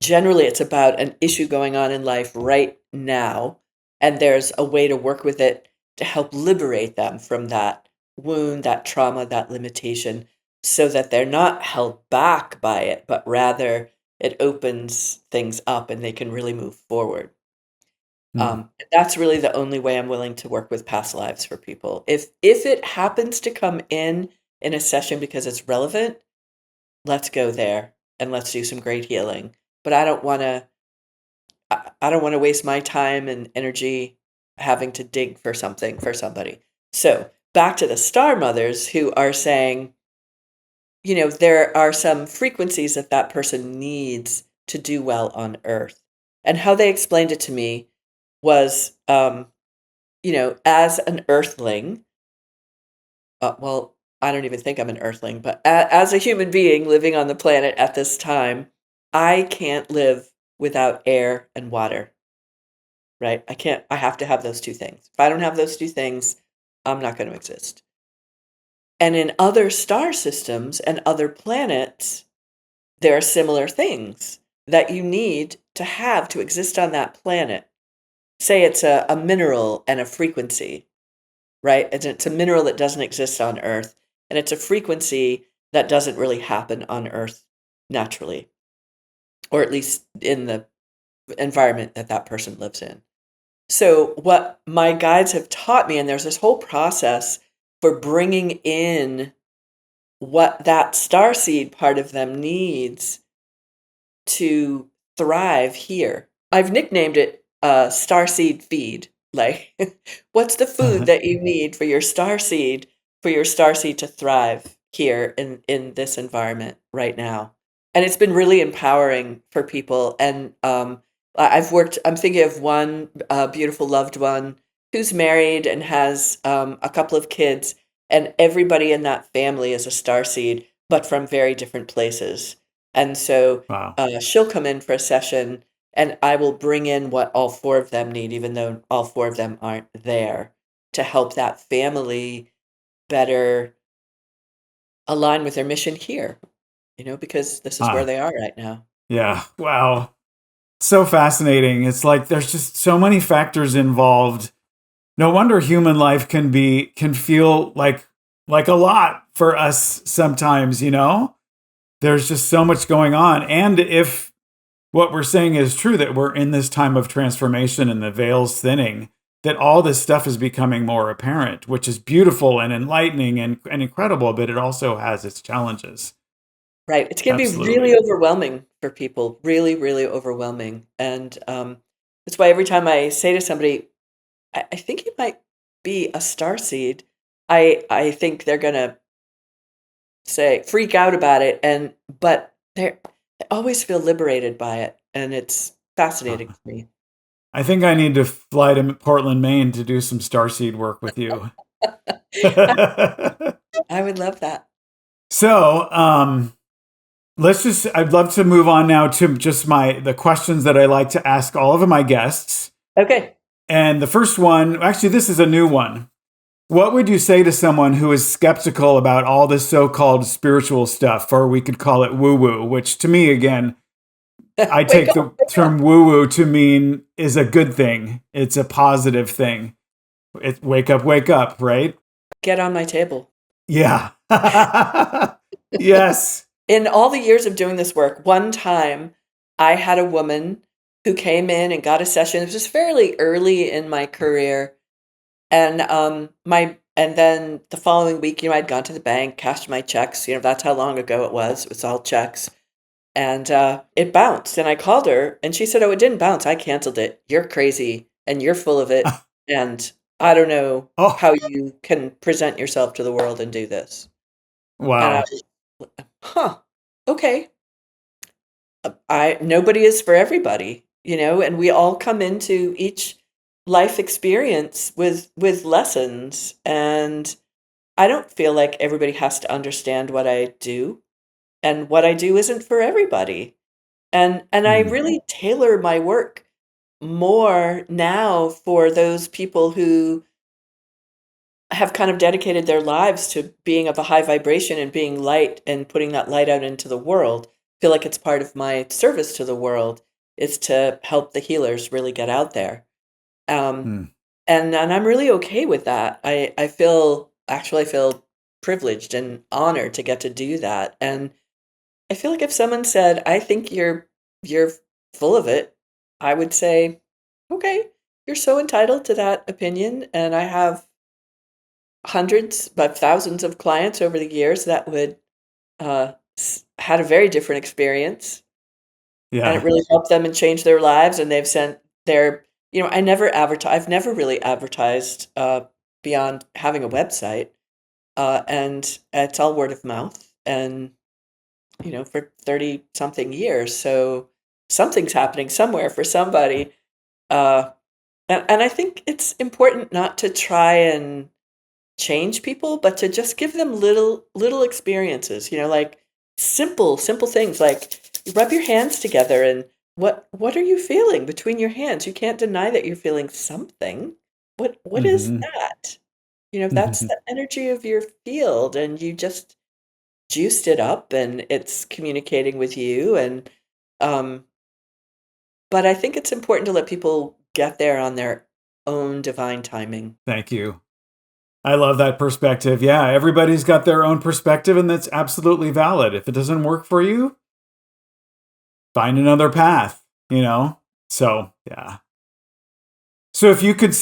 generally it's about an issue going on in life right now, and there's a way to work with it to help liberate them from that wound, that trauma, that limitation, so that they're not held back by it, but rather it opens things up and they can really move forward. Hmm. That's really the only way I'm willing to work with past lives for people. If it happens to come in a session because it's relevant, let's go there and let's do some great healing. But I don't want to waste my time and energy having to dig for something for somebody. So back to the star mothers who are saying, there are some frequencies that that person needs to do well on Earth. And how they explained it to me was, as an Earthling, well, I don't even think I'm an Earthling, but as a human being living on the planet at this time, I can't live without air and water, right? I have to have those two things. If I don't have those two things, I'm not going to exist. And in other star systems and other planets, there are similar things that you need to have to exist on that planet. Say it's a mineral and a frequency, right? It's a mineral that doesn't exist on Earth, and it's a frequency that doesn't really happen on Earth naturally, or at least in the environment that that person lives in. So, what my guides have taught me, and there's this whole process for bringing in what that starseed part of them needs to thrive here. I've nicknamed it starseed feed. Like, what's the food that you need for your starseed to thrive here in this environment right now? And it's been really empowering for people. And I'm thinking of one beautiful loved one who's married and has a couple of kids, and everybody in that family is a starseed, but from very different places. And so Wow. she'll come in for a session, and I will bring in what all four of them need, even though all four of them aren't there, to help that family better align with their mission here, because this is where Ah, they are right now. yeah. Wow. So fascinating. It's like there's just so many factors involved. No wonder human life can feel like a lot for us sometimes, you know? There's just so much going on. And if what we're saying is true, that we're in this time of transformation and the veil's thinning, that all this stuff is becoming more apparent, which is beautiful and enlightening and incredible, but it also has its challenges. Right. It's going to be really Absolutely. overwhelming for people, really, really overwhelming. And that's why every time I say to somebody, I think you might be a star seed, I think they're going to say freak out about it, but they always feel liberated by it, and it's fascinating to me. I think I need to fly to Portland, Maine to do some starseed work with you. I would love that. So, I'd love to move on now to just the questions that I like to ask all of my guests. Okay. And the first one, actually, this is a new one. What would you say to someone who is skeptical about all this so-called spiritual stuff, or we could call it woo-woo, which to me, again, I Wake take up, the wake term up. woo-woo to mean is a good thing. It's a positive thing. Wake up, right? Get on my table. Yeah. Yes. In all the years of doing this work, one time I had a woman who came in and got a session. It was fairly early in my career. And and then the following week, I'd gone to the bank, cashed my checks. That's how long ago it was. It was all checks. And it bounced. And I called her and she said, "Oh, it didn't bounce. I canceled it. You're crazy and you're full of it. And I don't know Oh, how you can present yourself to the world and do this." And I wow. was, huh, okay. I Nobody is for everybody, and we all come into each life experience with lessons, and I don't feel like everybody has to understand what I do, and what I do isn't for everybody. And I Hmm. really tailor my work more now for those people who have kind of dedicated their lives to being of a high vibration and being light and putting that light out into the world. Feel like it's part of my service to the world is to help the healers really get out there. Um, Hmm. and I'm really okay with that. I feel privileged and honored to get to do that. And I feel like if someone said, "I think you're full of it," I would say, "Okay." you're so entitled to that opinion. And I have hundreds, but thousands of clients over the years that would had a very different experience, and it Yeah. really helped them and changed their lives. And they've sent their, I never advertise. I've never really advertised beyond having a website, and it's all word of mouth. And for 30 something years, so something's happening somewhere for somebody. Uh, and I think it's important not to try and change people, but to just give them little experiences, like simple things, like you rub your hands together, and what are you feeling between your hands? You can't deny that you're feeling something. What is Hmm. that? That's the energy of your field, and you just juiced it up, and it's communicating with you. And um but I think it's important to let people get there on their own divine timing. Thank you. I love that perspective. Yeah, everybody's got their own perspective, and that's absolutely valid. If it doesn't work for you, find another path, you know? So, yeah. So, if you could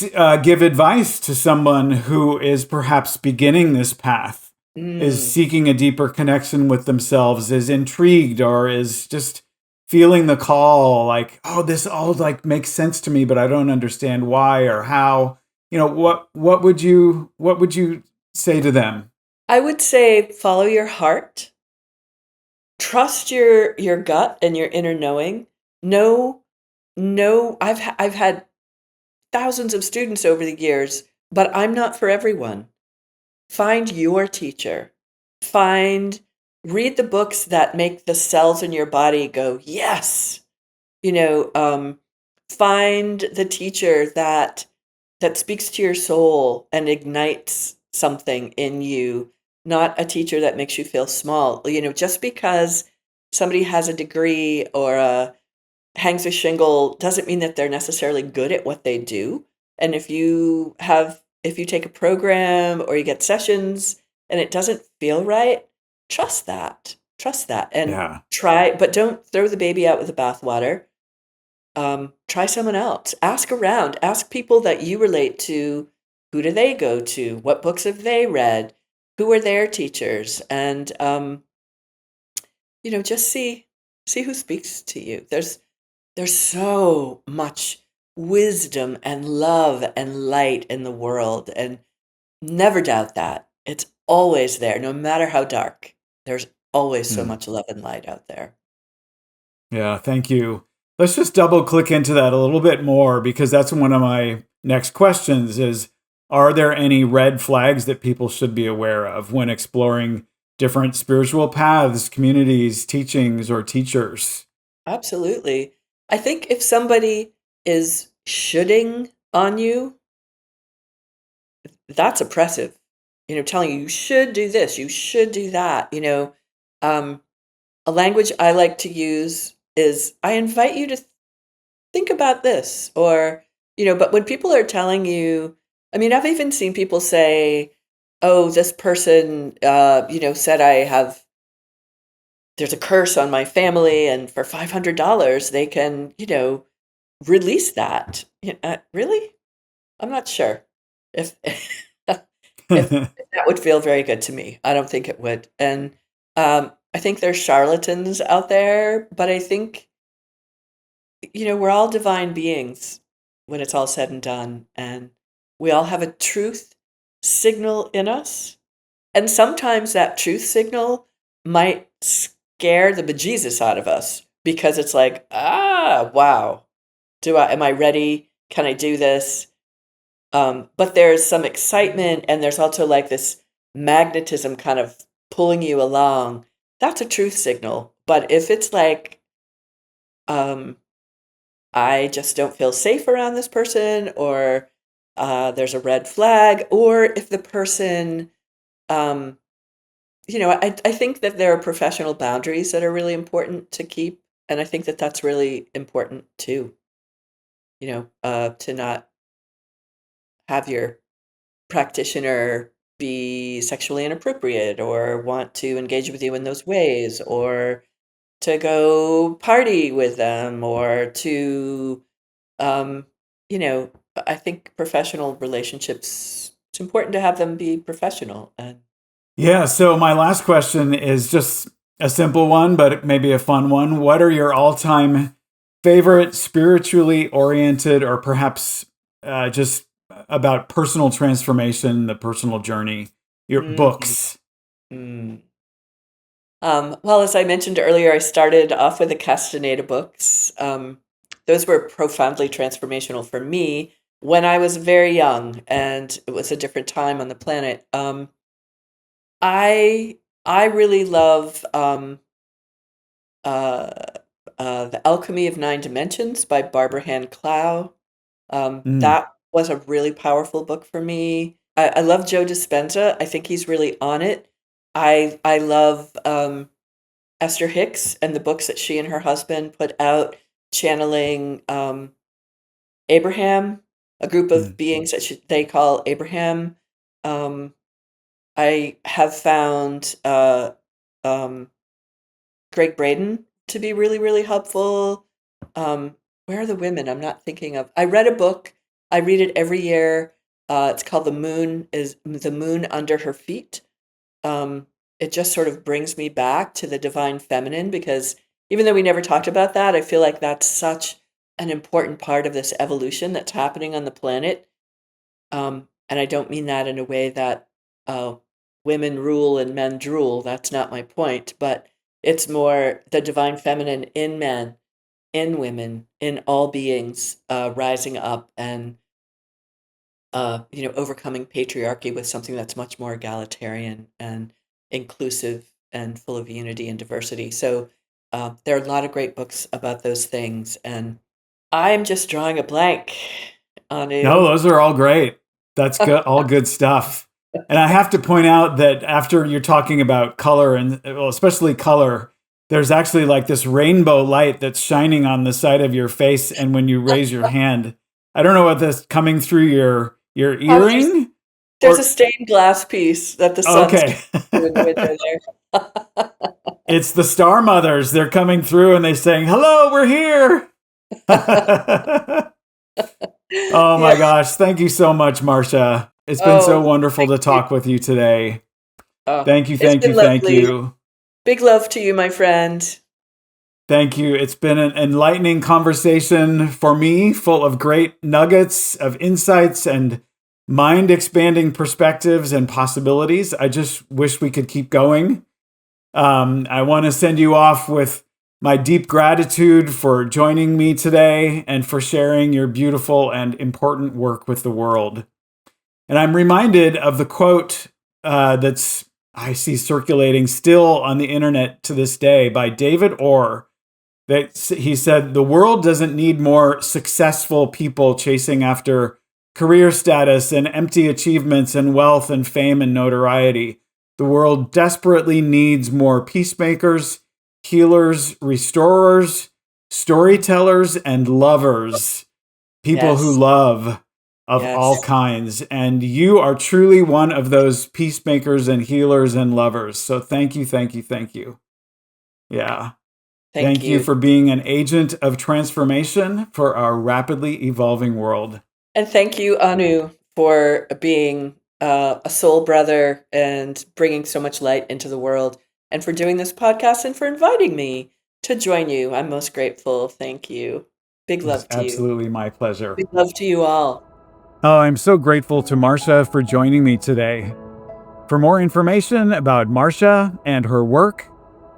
give advice to someone who is perhaps beginning this path, is Mm. seeking a deeper connection with themselves, is intrigued, or is just feeling the call, like, oh, this all like makes sense to me, but I don't understand why or how. What would you say to them? I would say follow your heart. Trust your gut and your inner knowing. No, no, I've had thousands of students over the years, but I'm not for everyone. Find your teacher. Find Read the books that make the cells in your body go, "Yes." You know, find the teacher that speaks to your soul and ignites something in you, not a teacher that makes you feel small. Just because somebody has a degree or hangs a shingle doesn't mean that they're necessarily good at what they do. And if you take a program or you get sessions and it doesn't feel right, trust that. Trust that and Yeah. try, but don't throw the baby out with the bathwater. Try someone else. Ask around. Ask people that you relate to. Who do they go to? What books have they read? Who are their teachers? And just see who speaks to you. There's so much wisdom and love and light in the world, and never doubt that. It's always there, no matter how dark. There's always so Hmm. much love and light out there. Yeah, thank you. Let's just double click into that a little bit more because that's one of my next questions is, are there any red flags that people should be aware of when exploring different spiritual paths, communities, teachings, or teachers? Absolutely. I think if somebody is shoulding on you, that's oppressive. Telling you should do this, you should do that. Um, a language I like to use is I invite you to think about this, or, but when people are telling you, I mean, I've even seen people say, oh, this person, said there's a curse on my family, and for $500 they can, release that. Really? I'm not sure if if that would feel very good to me. I don't think it would. And I think there's charlatans out there, but I think we're all divine beings when it's all said and done, and we all have a truth signal in us. And sometimes that truth signal might scare the bejesus out of us because it's like, wow, am I ready? Can I do this? But there's some excitement, and there's also like this magnetism kind of pulling you along. That's a truth signal. But if it's like, um, I just don't feel safe around this person, or there's a red flag, or if the person, um, I think that there are professional boundaries that are really important to keep. And I think that that's really important too, to not have your practitioner be sexually inappropriate or want to engage with you in those ways, or to go party with them, or to, um, I think professional relationships, it's important to have them be professional. And Yeah, so my last question is just a simple one, but maybe a fun one. What are your all-time favorite spiritually oriented, or perhaps just about personal transformation, the personal journey, your mm, books? mm. Well, as I mentioned earlier, I started off with the Castaneda books. Those were profoundly transformational for me when I was very young, and it was a different time on the planet. I I really love uh, The Alchemy of Nine Dimensions by Barbara Hand Clow. Mm, That was a really powerful book for me. I love Joe Dispenza. I think he's really on it. I love Esther Hicks and the books that she and her husband put out, channeling Abraham, a group of mm, beings that they call Abraham. Um, I have found um, Greg Braden to be really, really helpful. Where are the women? I'm not thinking of. I read a book. I read it every year. It's called The Moon Under Her Feet. It just sort of brings me back to the divine feminine, because even though we never talked about that, I feel like that's such an important part of this evolution that's happening on the planet. And I don't mean that in a way that uh, women rule and men drool. That's not my point. But it's more the divine feminine in men, in women, in all beings, rising up and overcoming patriarchy with something that's much more egalitarian and inclusive and full of unity and diversity. So there are a lot of great books about those things, and I'm just drawing a blank, no, Anu. those are all great. That's good, all good stuff. And I have to point out that after you're talking about color, and well, especially color, there's actually like this rainbow light that's shining on the side of your face, and when you raise your hand, I don't know what that's coming through your Oh, earring, there's a or stained glass piece that the sun's okay. coming through in the window there. It's the Star Mothers. They're coming through and they're saying, "Hello, we're here." Oh Yeah. my gosh. Thank you so much, Marsha. It's been so Oh, wonderful thank to you. talk with you today. Oh, Thank you, it's thank been you, thank lovely. you. Big love to you, my friend. Thank you. It's been an enlightening conversation for me, full of great nuggets of insights and mind expanding perspectives and possibilities. I just wish we could keep going. I want to send you off with my deep gratitude for joining me today and for sharing your beautiful and important work with the world. And I'm reminded of the quote that's I see circulating still on the internet to this day by David Orr. That he said, "The world doesn't need more successful people chasing after career status and empty achievements and wealth and fame and notoriety. The world desperately needs more peacemakers, healers, restorers, storytellers, and lovers. People who Yes, love of all yes. kinds. And you are truly one of those peacemakers and healers and lovers. So thank you, thank you, thank you." Yeah. Thank Thank you you. for being an agent of transformation for our rapidly evolving world. And thank you, Anu, for being a soul brother and bringing so much light into the world, and for doing this podcast and for inviting me to join you. I'm most grateful. Thank you. Big It was love to you. absolutely my pleasure. Big love to you all. Oh, I'm so grateful to Marsha for joining me today. For more information about Marsha and her work,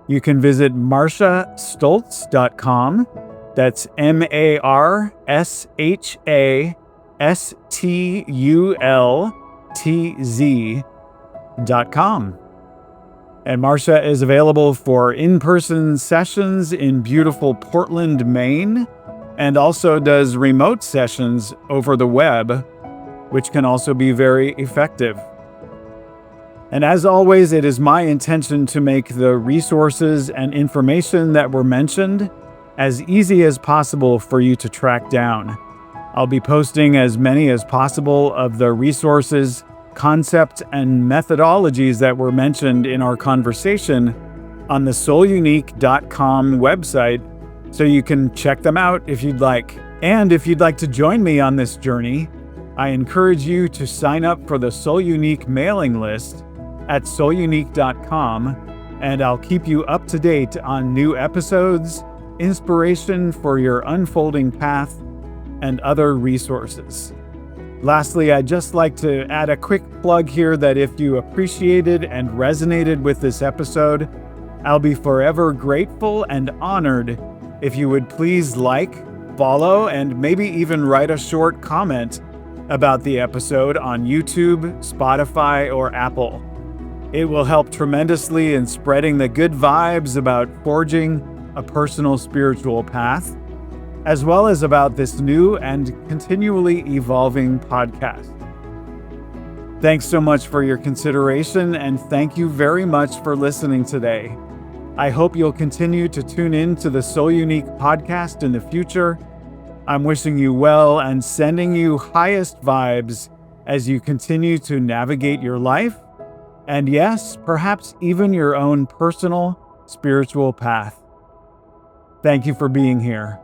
you can visit marshastultz.com. That's MarshAstultz.com. And Marsha is available for in-person sessions in beautiful Portland, Maine, and also does remote sessions over the web, which can also be very effective. And as always, it is my intention to make the resources and information that were mentioned as easy as possible for you to track down. I'll be posting as many as possible of the resources, concepts, and methodologies that were mentioned in our conversation on the soulunique.com website, so you can check them out if you'd like. And if you'd like to join me on this journey, I encourage you to sign up for the Soul Unique mailing list at soulunique.com, and I'll keep you up to date on new episodes, inspiration for your unfolding path, and other resources. Lastly, I'd just like to add a quick plug here that if you appreciated and resonated with this episode, I'll be forever grateful and honored if you would please like, follow, and maybe even write a short comment about the episode on YouTube, Spotify, or Apple. It will help tremendously in spreading the good vibes about forging a personal spiritual path, as well as about this new and continually evolving podcast. Thanks so much for your consideration, and thank you very much for listening today. I hope you'll continue to tune in to the Soul Unique podcast in the future. I'm wishing you well and sending you highest vibes as you continue to navigate your life, and yes, perhaps even your own personal spiritual path. Thank you for being here.